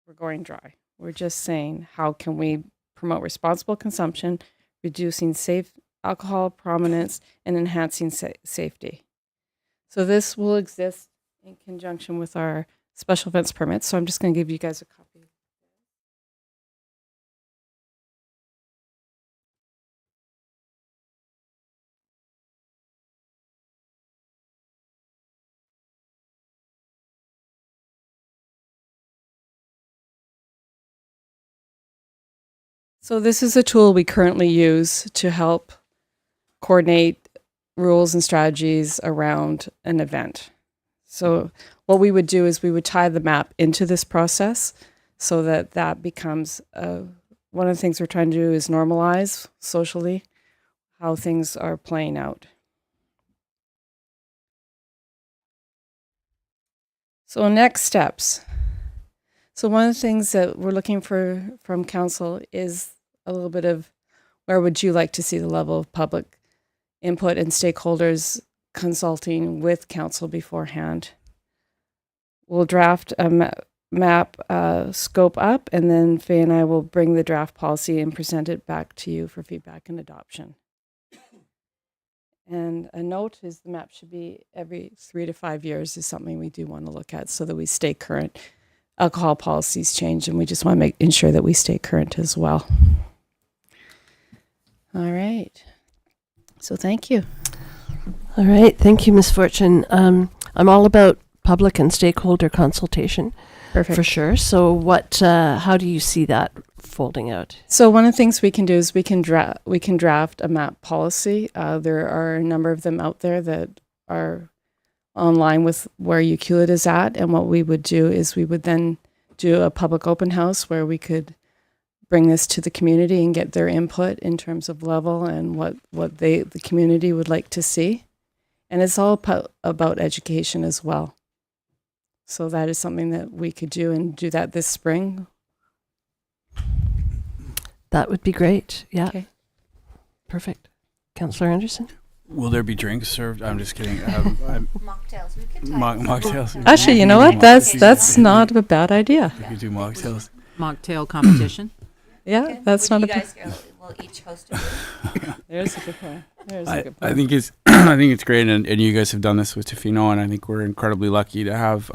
we're going dry. We're just saying how can we promote responsible consumption, reducing safe alcohol prominence, and enhancing safety. So this will exist in conjunction with our special events permits. So I'm just going to give you guys a copy. So this is a tool we currently use to help coordinate rules and strategies around an event. So what we would do is we would tie the map into this process so that that becomes one of the things we're trying to do is normalize socially how things are playing out. So next steps. So one of the things that we're looking for from council is a little bit of where would you like to see the level of public input and stakeholders consulting with council beforehand. We'll draft a map scope up, and then Faye and I will bring the draft policy and present it back to you for feedback and adoption. And a note is the map should be every 3 to 5 years is something we do want to look at so that we stay current. Alcohol policies change, and we just want to ensure that we stay current as well. All right. So thank you. All right. Thank you, Ms. Fortune. I'm all about public and stakeholder consultation. Perfect. For sure. So how do you see that folding out? So one of the things we can do is we can draft a map policy. There are a number of them out there that are online with where UQLIT is at. And what we would do is we would then do a public open house where we could bring this to the community and get their input in terms of level and what the community would like to see. And it's all about education as well. So that is something that we could do and do that this spring. That would be great. Yeah. Okay. Perfect. Councillor Anderson? Will there be drinks served? I'm just kidding. Mocktails. We could Mocktails. Actually, you know what? That's not a bad idea. We could do mocktails. Mocktail competition. Yeah, that's not a bad. We'll each host a There's a good point. I think it's I think it's great, and you guys have done this with Tofino, and I think we're incredibly lucky to have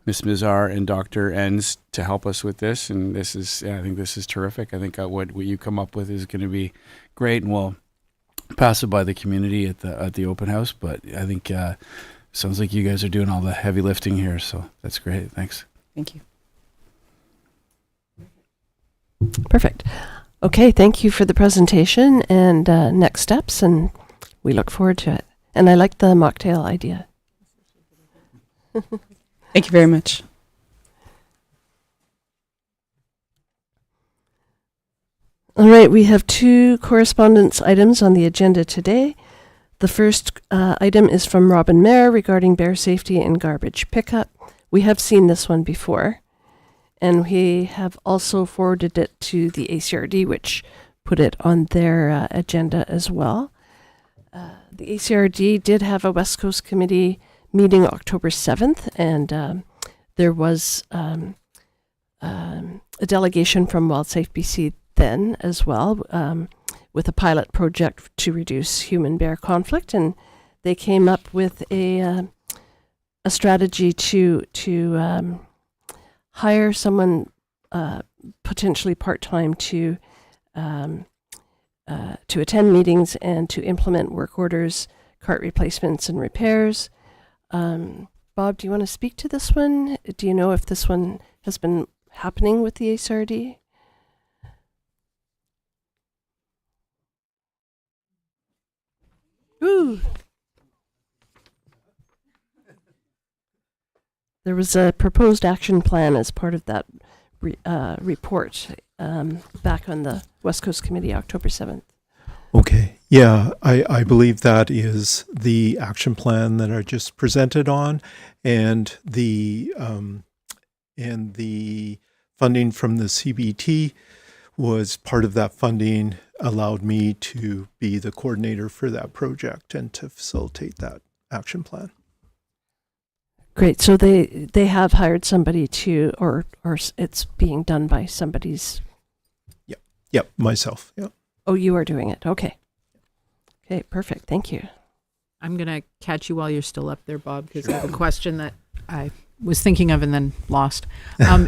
Ms. Mizar and Dr. Enns to help us with this, and I think this is terrific. I think what you come up with is going to be great, and we'll pass it by the community at the open house. But I think sounds like you guys are doing all the heavy lifting here, so that's great. Thanks. Thank you. Perfect. Okay, thank you for the presentation and next steps, and we look forward to it. And I like the mocktail idea. Thank you very much. All right, we have 2 correspondence items on the agenda today. The first item is from Robin Mayer regarding bear safety and garbage pickup. we have seen this one before, and we have also forwarded it to the ACRD, which put it on their agenda as well. The ACRD did have a West Coast Committee meeting October 7th, and there was a delegation from WildSafe BC then as well, with a pilot project to reduce human-bear conflict, and they came up with a strategy to hire someone potentially part-time to attend meetings and to implement work orders, cart replacements, and repairs. Bob, do you want to speak to this one? Do you know if this one has been happening with the ACRD? Ooh. There was a proposed action plan as part of that report back on the West Coast Committee, October 7th. Okay. Yeah, I believe that is the action plan that I just presented on, and the funding from the CBT was part of that funding, allowed me to be the coordinator for that project and to facilitate that action plan. Great. So they have hired somebody to, or it's being done by somebody's. Yep, myself. Yep. Oh, you are doing it. Okay. Okay, perfect. Thank you. I'm going to catch you while you're still up there, Bob, because I have a question that I was thinking of and then lost.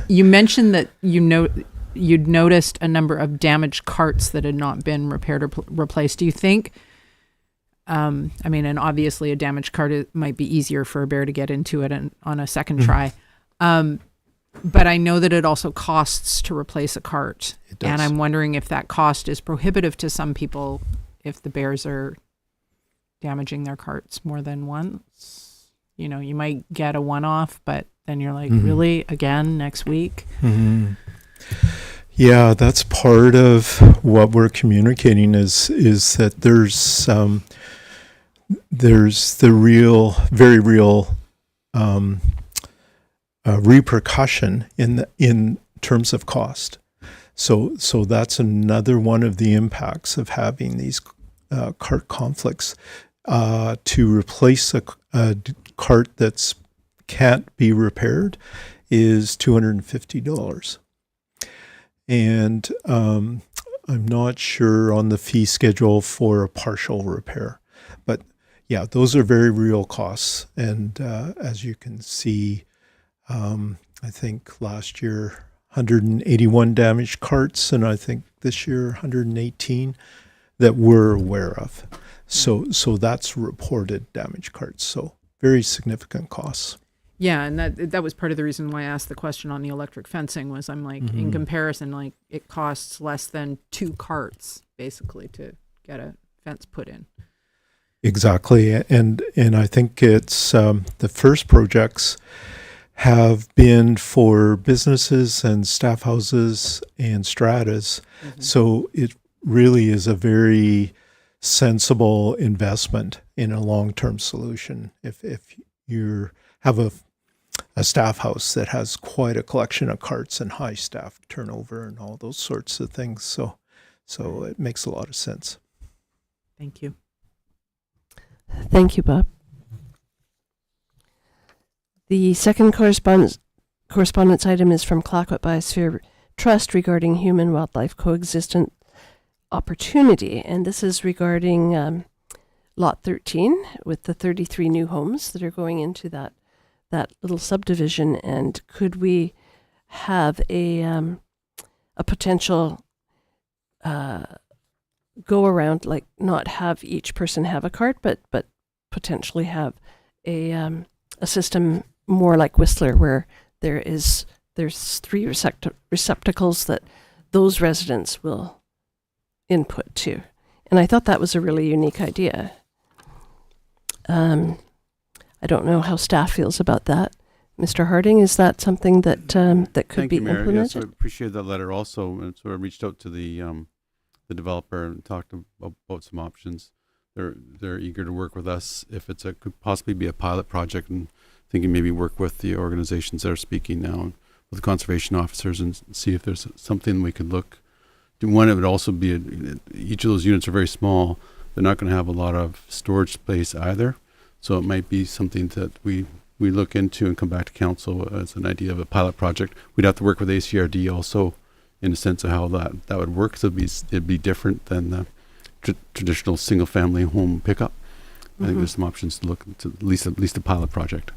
You mentioned that you'd noticed a number of damaged carts that had not been repaired or replaced. Do you think, and obviously a damaged cart might be easier for a bear to get into it on a second try. But I know that it also costs to replace a cart. It does. And I'm wondering if that cost is prohibitive to some people if the bears are damaging their carts more than once. You know, you might get a one-off, but then you're like, really? Again, next week? Mm-hmm. Yeah, that's part of what we're communicating is that there's the very real repercussion in terms of cost. So that's another one of the impacts of having these cart conflicts. To replace a cart that's can't be repaired is $250. And I'm not sure on the fee schedule for a partial repair. But yeah, those are very real costs. And as you can see, I think last year 181 damaged carts, and I think this year 118 that we're aware of. So that's reported damaged carts. So very significant costs. Yeah, and that was part of the reason why I asked the question on the electric fencing was I'm like, in comparison, like it costs less than 2 carts basically to get a fence put in. Exactly, and I think it's the first projects have been for businesses and staff houses and stratas. So it really is a very sensible investment in a long-term solution. If you have a staff house that has quite a collection of carts and high staff turnover and all those sorts of things, so it makes a lot of sense. Thank you. Thank you, Bob. The second correspondence item is from Clayoquot Biosphere Trust regarding human-wildlife coexistence opportunity, and this is regarding Lot 13 with the 33 new homes that are going into that little subdivision. And could we have a potential go around, like not have each person have a cart, but potentially have a system more like Whistler, where there's 3 receptacles that those residents will input to. And I thought that was a really unique idea. I don't know how staff feels about that. Mr. Harding, is that something that that could Thank be you, Mayor. implemented? Yes, I appreciate that letter also. And so I reached out to the developer and talked about some options. They're eager to work with us if could possibly be a pilot project, and thinking maybe work with the organizations that are speaking now, with the conservation officers, and see if there's something we could look. One, it would also be, each of those units are very small. They're not going to have a lot of storage space either. So it might be something that we look into and come back to council as an idea of a pilot project. We'd have to work with ACRD also in the sense of how that would work. So it'd be different than the traditional single family home pickup. I think there's some options to look into, at least a pilot project.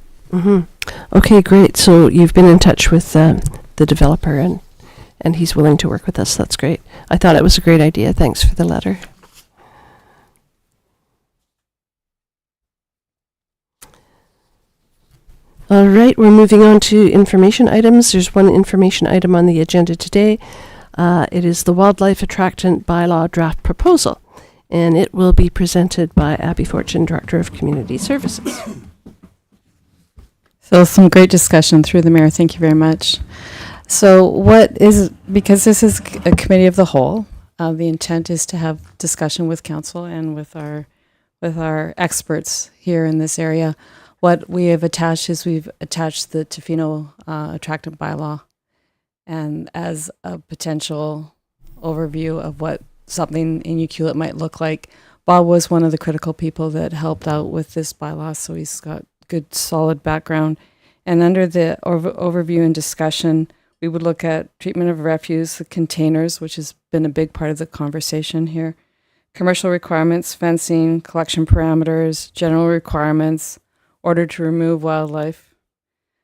Okay, great. So you've been in touch with the developer and he's willing to work with us. That's great. I thought it was a great idea. Thanks for the letter. All right, we're moving on to information items. There's one information item on the agenda today. It is the Wildlife Attractant Bylaw Draft Proposal, and it will be presented by Abby Fortune, Director of Community Services. So some great discussion through the mayor. Thank you very much. So because this is a committee of the whole, the intent is to have discussion with council and with our experts here in this area. What we have attached is we've attached the Tofino Attractant Bylaw, and as a potential overview of what something in Ucluelet might look like. Bob was one of the critical people that helped out with this bylaw, so he's got good solid background. And under the overview and discussion, we would look at treatment of refuse, the containers, which has been a big part of the conversation here, commercial requirements, fencing, collection parameters, general requirements, order to remove wildlife,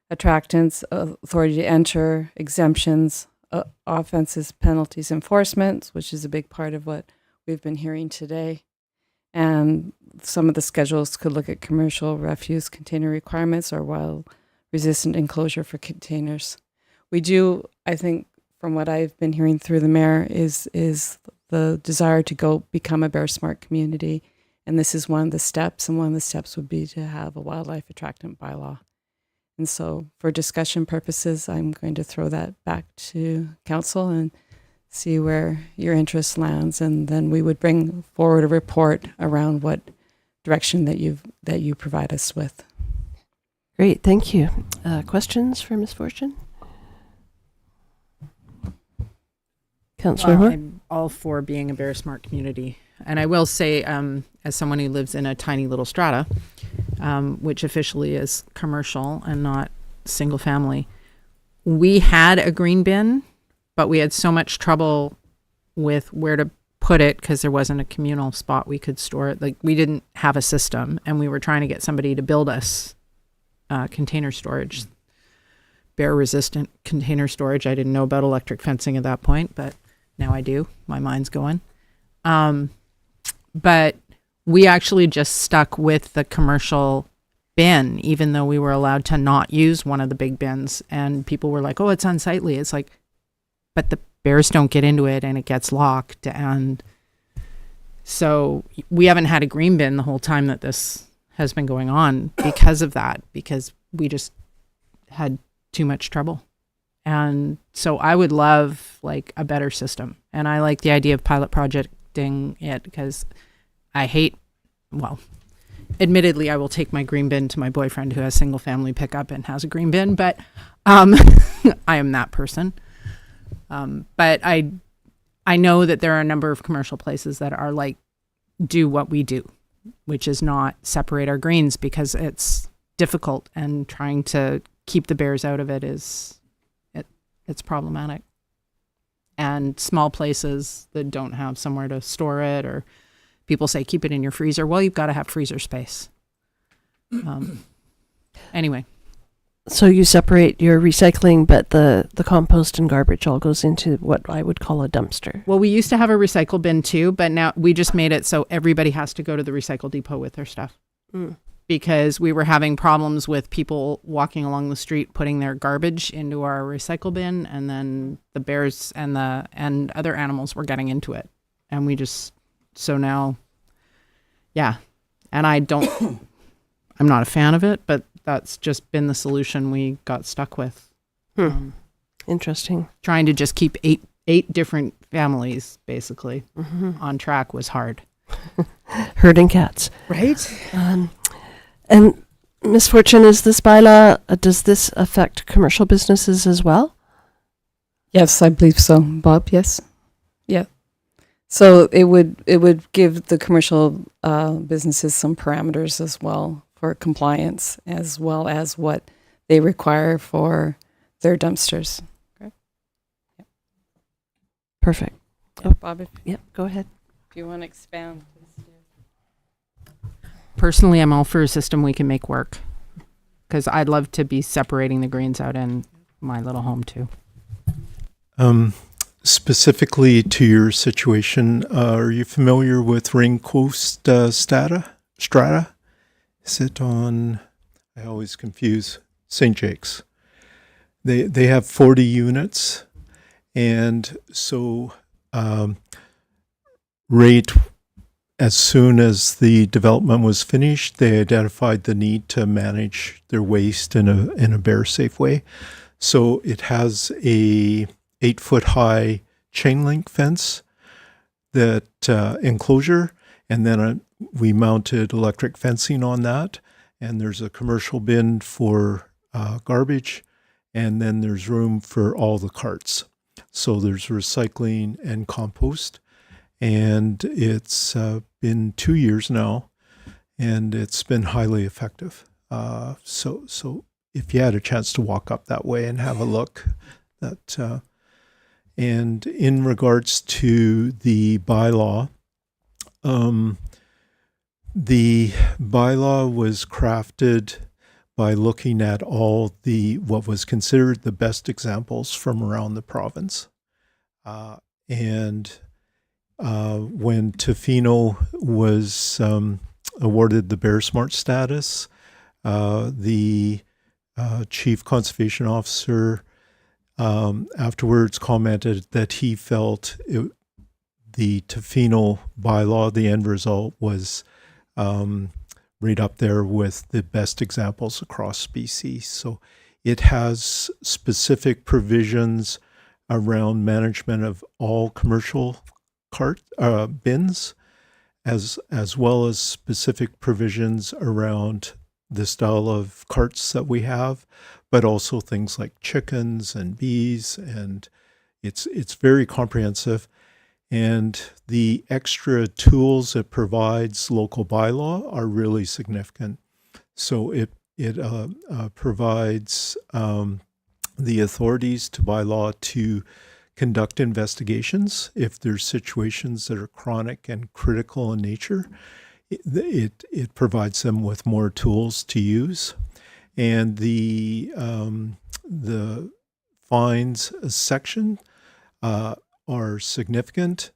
attractants, authority to enter, exemptions, offenses, penalties, enforcement, which is a big part of what we've been hearing today. And some of the schedules could look at commercial refuse container requirements or wild resistant enclosure for containers. We do, I think, from what I've been hearing through the mayor, is the desire to become a Bear Smart community. And this is one of the steps, and one of the steps would be to have a wildlife attractant bylaw. And so for discussion purposes, I'm going to throw that back to council and see where your interest lands. And then we would bring forward a report around what direction that you provide us with. Great, thank you. Questions for Ms. Fortune? Councillor Hoare? I'm all for being a Bear Smart community. And I will say, as someone who lives in a tiny little strata, which officially is commercial and not single family, we had a green bin, but we had so much trouble with where to put it because there wasn't a communal spot we could store it. Like, we didn't have a system, and we were trying to get somebody to build us container storage, bear resistant container storage. I didn't know about electric fencing at that point, but now I do. My mind's going. But we actually just stuck with the commercial bin, even though we were allowed to not use one of the big bins. And people were like, oh, it's unsightly. It's like, but the bears don't get into it and it gets locked. And so we haven't had a green bin the whole time that this has been going on because of that, because we just had too much trouble. And so I would love like a better system. And I like the idea of pilot projecting it because admittedly, I will take my green bin to my boyfriend who has single family pickup and has a green bin, but I am that person. But I know that there are a number of commercial places that are like, do what we do, which is not separate our greens, because it's difficult, and trying to keep the bears out of it it's problematic. And small places that don't have somewhere to store it, or people say keep it in your freezer. Well, you've got to have freezer space. Anyway. So you separate your recycling, but the compost and garbage all goes into what I would call a dumpster. Well, we used to have a recycle bin too, but now we just made it so everybody has to go to the recycle depot with their stuff. Because we were having problems with people walking along the street putting their garbage into our recycle bin, and then the bears and other animals were getting into it. And we just, so now, yeah. And I'm not a fan of it, but that's just been the solution we got stuck with. Interesting. Trying to just keep eight different families basically on track was hard. Herding cats. Right? And Ms. Fortune, is this bylaw, does this affect commercial businesses as well? Yes, I believe so. Bob, yes? Yeah. So it would give the commercial businesses some parameters as well for compliance, as well as what they require for their dumpsters. Perfect. Bob, if Yep, go ahead. you want to expand. Personally, I'm all for a system we can make work, because I'd love to be separating the greens out in my little home too. Specifically to your situation, are you familiar with Rain Coast Strata? Is it on, I always confuse, St. Jake's. They have 40 units, and so right as soon as the development was finished, they identified the need to manage their waste in a bear safe way. So it has a 8-foot high chain link fence that enclosure, and then we mounted electric fencing on that, and there's a commercial bin for garbage, and then there's room for all the carts. So there's recycling and compost, and it's been 2 years now, and it's been highly effective. So if you had a chance to walk up that way and have a look, that and in regards to the bylaw, the bylaw was crafted by looking at all what was considered the best examples from around the province. And when Tofino was awarded the Bear Smart status, the Chief Conservation Officer afterwards commented that he felt the Tofino bylaw, the end result, was right up there with the best examples across species. So it has specific provisions around management of all commercial bins, as well as specific provisions around the style of carts that we have, but also things like chickens and bees, and it's very comprehensive. And the extra tools it provides local bylaw are really significant. So it provides the authorities to bylaw to conduct investigations if there's situations that are chronic and critical in nature. It provides them with more tools to use, and the fines section are significant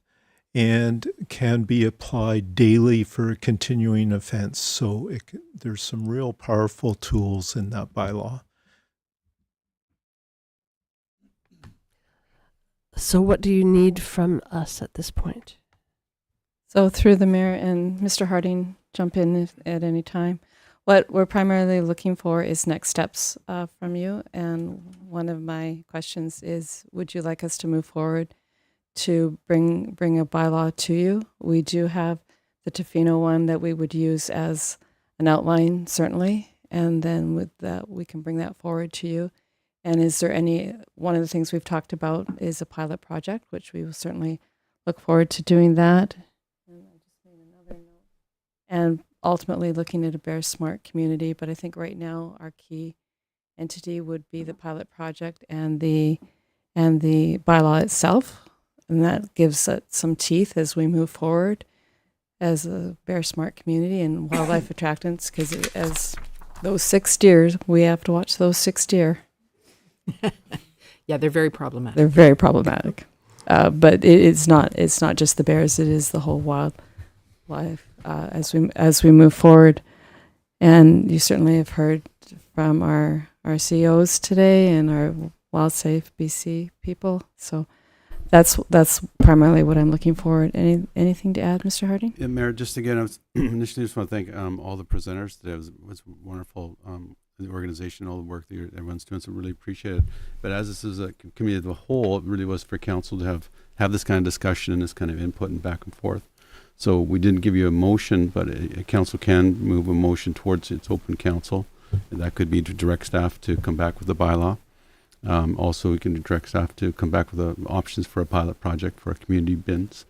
and can be applied daily for a continuing offense. So there's some real powerful tools in that bylaw. So what do you need from us at this point? So through the mayor, and Mr. Harding, jump in at any time. What we're primarily looking for is next steps from you. And one of my questions is, would you like us to move forward to bring a bylaw to you? We do have the Tofino one that we would use as an outline, certainly. And then with that, we can bring that forward to you. And is there one of the things we've talked about is a pilot project, which we will certainly look forward to doing that. And ultimately looking at a Bear Smart community. But I think right now our key entity would be the pilot project and the bylaw itself. And that gives it some teeth as we move forward as a Bear Smart community and wildlife attractants, because as those 6 deer, we have to watch those 6 deer. Yeah, they're very problematic. They're very problematic. But it's not just the bears, it is the whole wildlife as we move forward. And you certainly have heard from our CEOs today and our WildSafe BC people. So that's primarily what I'm looking for. Anything to add, Mr. Harding? Yeah, Mayor, just again, I was initially just want to thank all the presenters today. It was wonderful. The organization, all the work that everyone's doing, so really appreciate it. But as this is a committee of the whole, it really was for council to have this kind of discussion and this kind of input and back and forth. So we didn't give you a motion, but a council can move a motion towards its open council. And that could be to direct staff to come back with a bylaw. Also, we can direct staff to come back with options for a pilot project for community bins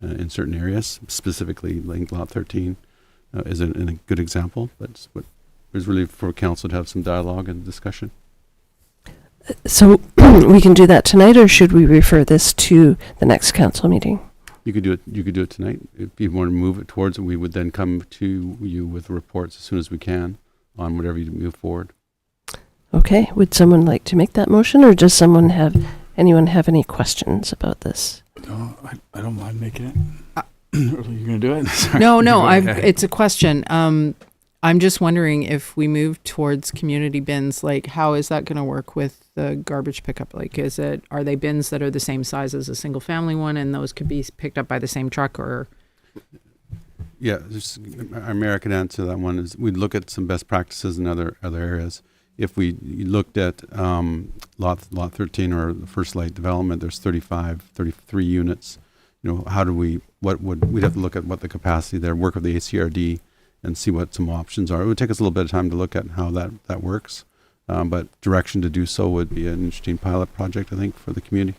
in certain areas, specifically like Lot 13 is a good example. But it's really for council to have some dialogue and discussion. So we can do that tonight, or should we refer this to the next council meeting? You could do it. You could do it tonight if you want to move it towards it. We would then come to you with reports as soon as we can on whatever you move forward. Okay. Would someone like to make that motion, or does anyone have any questions about this? No, I don't mind making it. Are you going to do it? Sorry. No, Go ahead. it's a question. I'm just wondering if we move towards community bins, like how is that going to work with the garbage pickup? Like, are they bins that are the same size as a single family one, and those could be picked up by the same truck, or? Yeah, our mayor can answer that one. Is we'd look at some best practices in other areas. If we looked at lot 13 or the First Light development, there's 33 units. We'd have to look at what the capacity there, work with the ACRD, and see what some options are. It would take us a little bit of time to look at how that works. But direction to do so would be an interesting pilot project, I think, for the community.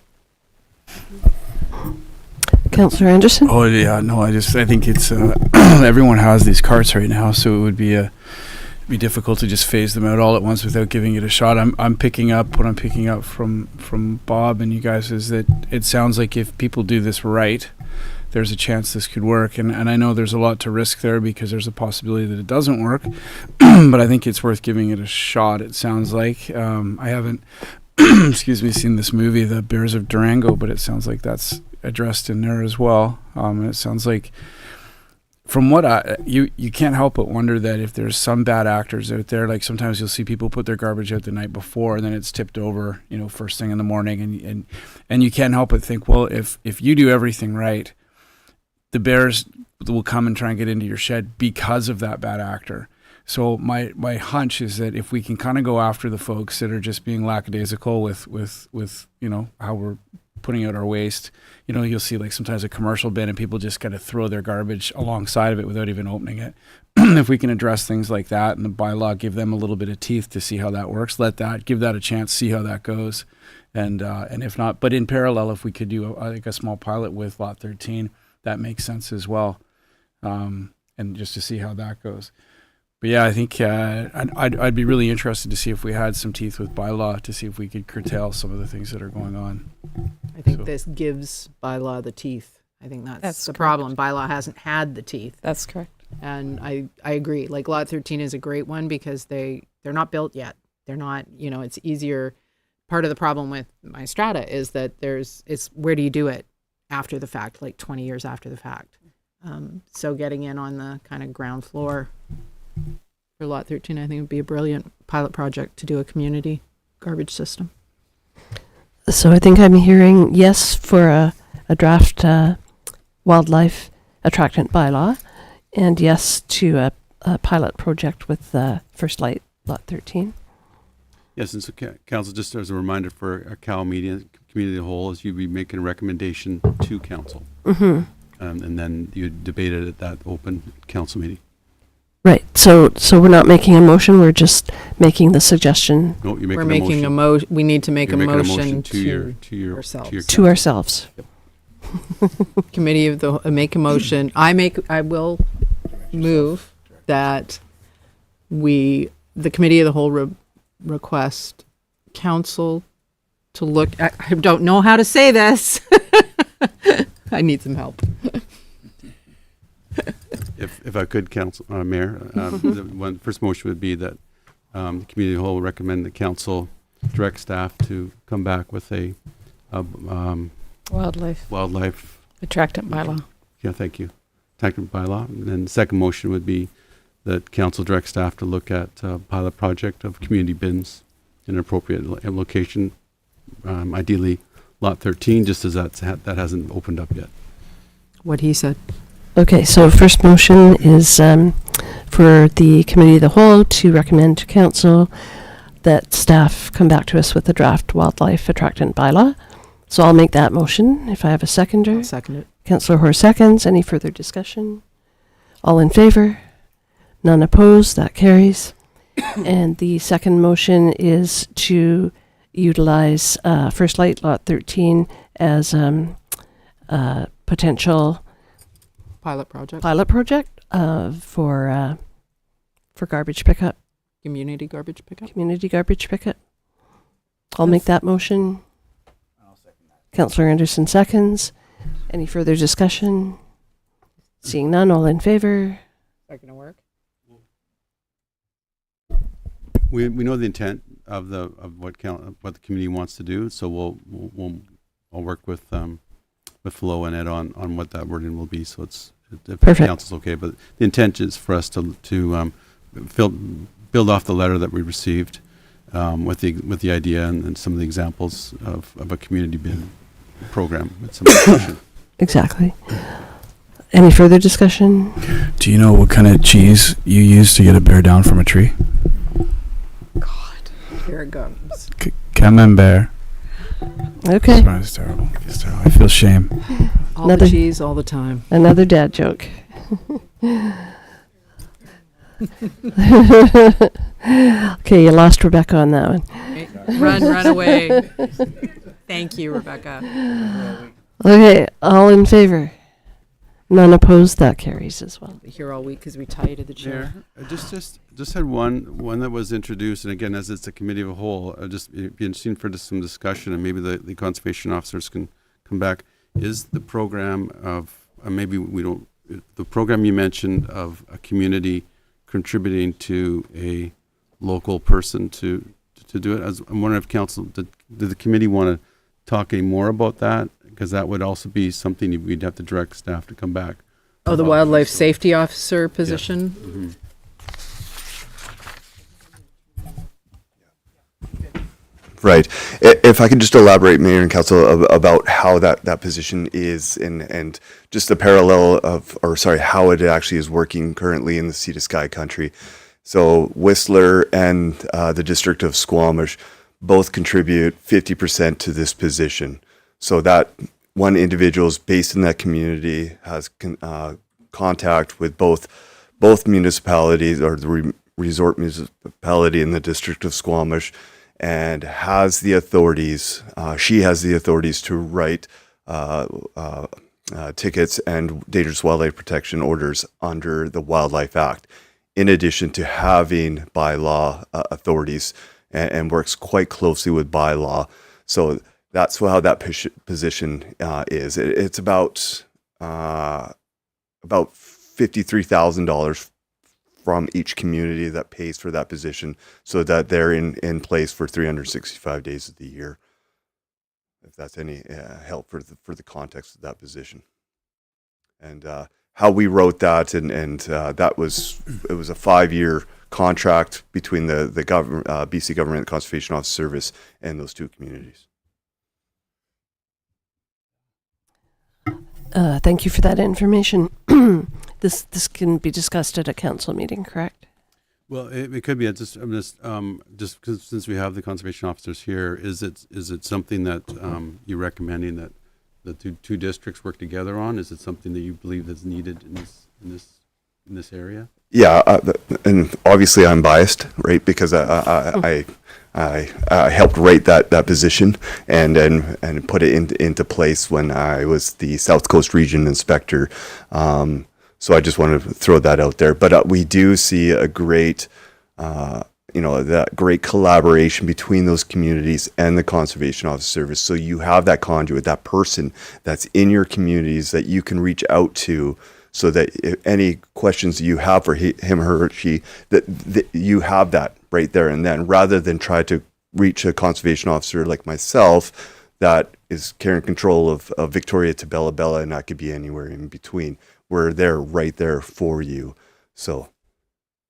Councillor Anderson? Oh yeah, no, I think it's everyone has these carts right now, so it would be difficult to just phase them out all at once without giving it a shot. I'm picking up from Bob and you guys is that it sounds like if people do this right, there's a chance this could work, and I know there's a lot to risk there because there's a possibility that it doesn't work, but I think it's worth giving it a shot. It sounds like I haven't seen this movie, The Bears of Durango, but it sounds like that's addressed in there as well. And it sounds like, from what you can't help but wonder that if there's some bad actors out there, like sometimes you'll see people put their garbage out the night before and then it's tipped over, first thing in the morning, and you can't help but think, well, if you do everything right, the bears will come and try and get into your shed because of that bad actor. So my hunch is that if we can kind of go after the folks that are just being lackadaisical with how we're putting out our waste, you'll see like sometimes a commercial bin and people just kind of throw their garbage alongside of it without even opening it. If we can address things like that and the bylaw, give them a little bit of teeth to see how that works, give that a chance, see how that goes. And if not, but in parallel, if we could do a small pilot with Lot 13, that makes sense as well. And just to see how that goes. But yeah, I think I'd be really interested to see if we had some teeth with bylaw to see if we could curtail some of the things that are going on. I think this gives bylaw the teeth. I think that's the problem. Bylaw hasn't had the teeth. That's correct. And I agree. Like Lot 13 is a great one because they're not built yet. They're not, it's easier. Part of the problem with my strata is that it's where do you do it after the fact, like 20 years after the fact. So getting in on the kind of ground floor for Lot 13, I think would be a brilliant pilot project to do a community garbage system. So I think I'm hearing yes for a draft wildlife attractant bylaw, and yes to a pilot project with First Light Lot 13. Yes, and so council, just as a reminder for our CAL meeting, community of the whole, is you'd be making a recommendation to council. Mm-hmm. And then you debate it at that open council meeting. Right. So we're not making a motion. We're just making the suggestion No, you're making We're making a motion. we need to make You're a making motion to your ourselves. to ourselves. Committee of the make a motion. I will move that the committee of the whole request council to look. I don't know how to say this. I need some help. If I could, council, Mayor, the first motion would be that the community of the whole will recommend that council direct staff to come back with a Wildlife attractant bylaw. Yeah, thank you. Attractant bylaw. And then the second motion would be that council direct staff to look at a pilot project of community bins in an appropriate location, ideally Lot 13, just as that hasn't opened up yet. What he said. Okay, so first motion is for the committee of the whole to recommend to council that staff come back to us with a draft wildlife attractant bylaw. So I'll make that motion if I have a seconder. I'll second it. Councillor Hoare seconds. Any further discussion? All in favor? None opposed? That carries. And the second motion is to utilize First Light Lot 13 as potential Pilot project, pilot project for garbage pickup, community garbage pickup. community garbage pickup. I'll make that motion. Councillor Anderson seconds. Any further discussion? Seeing none, all in favor? Is that gonna work? We know the intent of what the community wants to do, so I'll work with Flo and Ed on what that wording will be. So it's if Perfect. council's okay, but the intent is for us to build off the letter that we received with the idea and some of the examples of a community bin program with some discussion. Exactly. Any further discussion? Do you know what kind of cheese you use to get a bear down from a tree? Here it comes. Camembert. Okay. It's terrible. It's terrible. I feel shame. All Another- the cheese, all the time. Another dad joke. Okay, you lost Rebecca on that one. Run away. Thank you, Rebecca. Okay, all in favor? None opposed? That carries as well. Here all week because we tie you to the chair. I just had one that was introduced, and again, as it's a committee of a whole, it'd be interesting for some discussion, and maybe the conservation officers can come back. Is the program of the program you mentioned of a community contributing to a local person to do it? I'm wondering if council did the committee want to talk any more about that, because that would also be something we'd have to direct staff to come back. Oh, the wildlife safety officer position? Mm-hmm. Right. If I could just elaborate, Mayor and Council, about how that position is and just the parallel how it actually is working currently in the Sea to Sky country. So Whistler and the District of Squamish both contribute 50% to this position. So that one individual is based in that community, has contact with both municipalities, or the resort municipality in the District of Squamish, and has the authorities. She has the authorities to write tickets and dangerous wildlife protection orders under the Wildlife Act, in addition to having bylaw authorities, and works quite closely with bylaw. So that's how that position is. It's about $53,000 from each community that pays for that position, so that they're in place for 365 days of the year. If that's any help for the context of that position, and how we wrote that, and that was a 5-year contract between the government, BC Government Conservation Office Service, and those two communities. Thank you for that information. This can be discussed at a council meeting, correct? Well, it could be. Just because since we have the conservation officers here, is it something that you're recommending that the two districts work together on? Is it something that you believe is needed in this area? Yeah, and obviously I'm biased, right? Because I helped write that position and put it into place when I was the South Coast Region Inspector. So I just wanted to throw that out there. But we do see a great, that great collaboration between those communities and the Conservation Office Service. So you have that conduit, that person that's in your communities that you can reach out to, so that if any questions you have for him, her, or she, that you have that right there and then, rather than try to reach a conservation officer like myself that is carrying control of Victoria to Bella Bella, and that could be anywhere in between. We're there, right there for you. So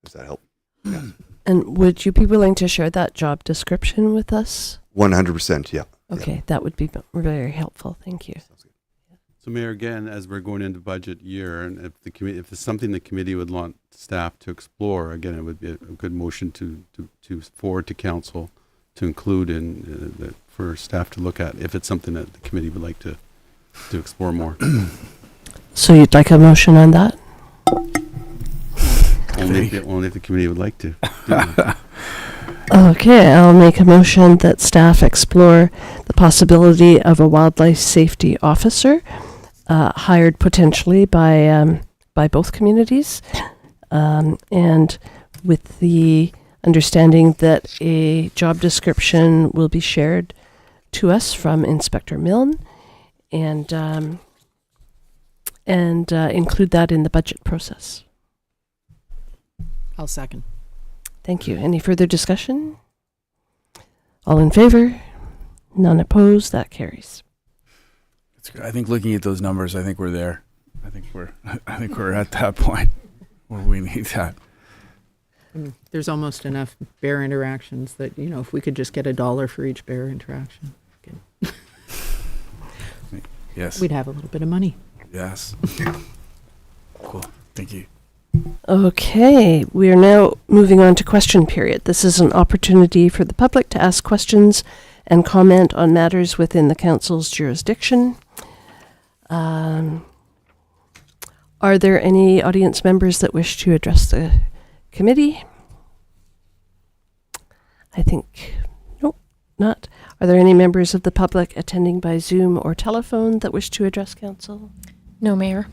does that help? Yeah. And would you be willing to share that job description with us? 100%, yeah. Okay, that would be very helpful. Thank you. So, Mayor, again, as we're going into budget year, and if it's something the committee would want staff to explore, again, it would be a good motion to forward to council to include for staff to look at, if it's something that the committee would like to explore more. So you'd like a motion on that? Only if the committee would like to. Okay, I'll make a motion that staff explore the possibility of a wildlife safety officer hired potentially by both communities, and with the understanding that a job description will be shared to us from Inspector Milne, and include that in the budget process. I'll second. Thank you. Any further discussion? All in favor? None opposed? That carries. I think looking at those numbers, I think we're there. I think we're at that point where we need that. There's almost enough bear interactions that, if we could just get $1 for each bear interaction, Yes. we'd have a little bit of money. Yes. Cool. Thank you. Okay, we are now moving on to question period. This is an opportunity for the public to ask questions and comment on matters within the council's jurisdiction. Are there any audience members that wish to address the committee? I think, nope, not. Are there any members of the public attending by Zoom or telephone that wish to address council? No, Mayor.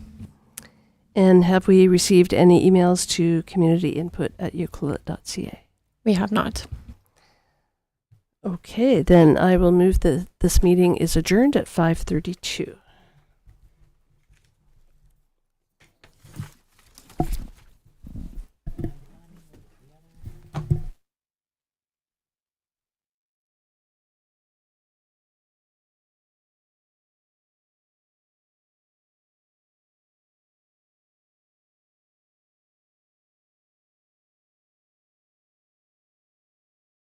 And have we received any emails to communityinput@ucluelet.ca? We have not. Okay, then I will move that this meeting is adjourned at 5:32.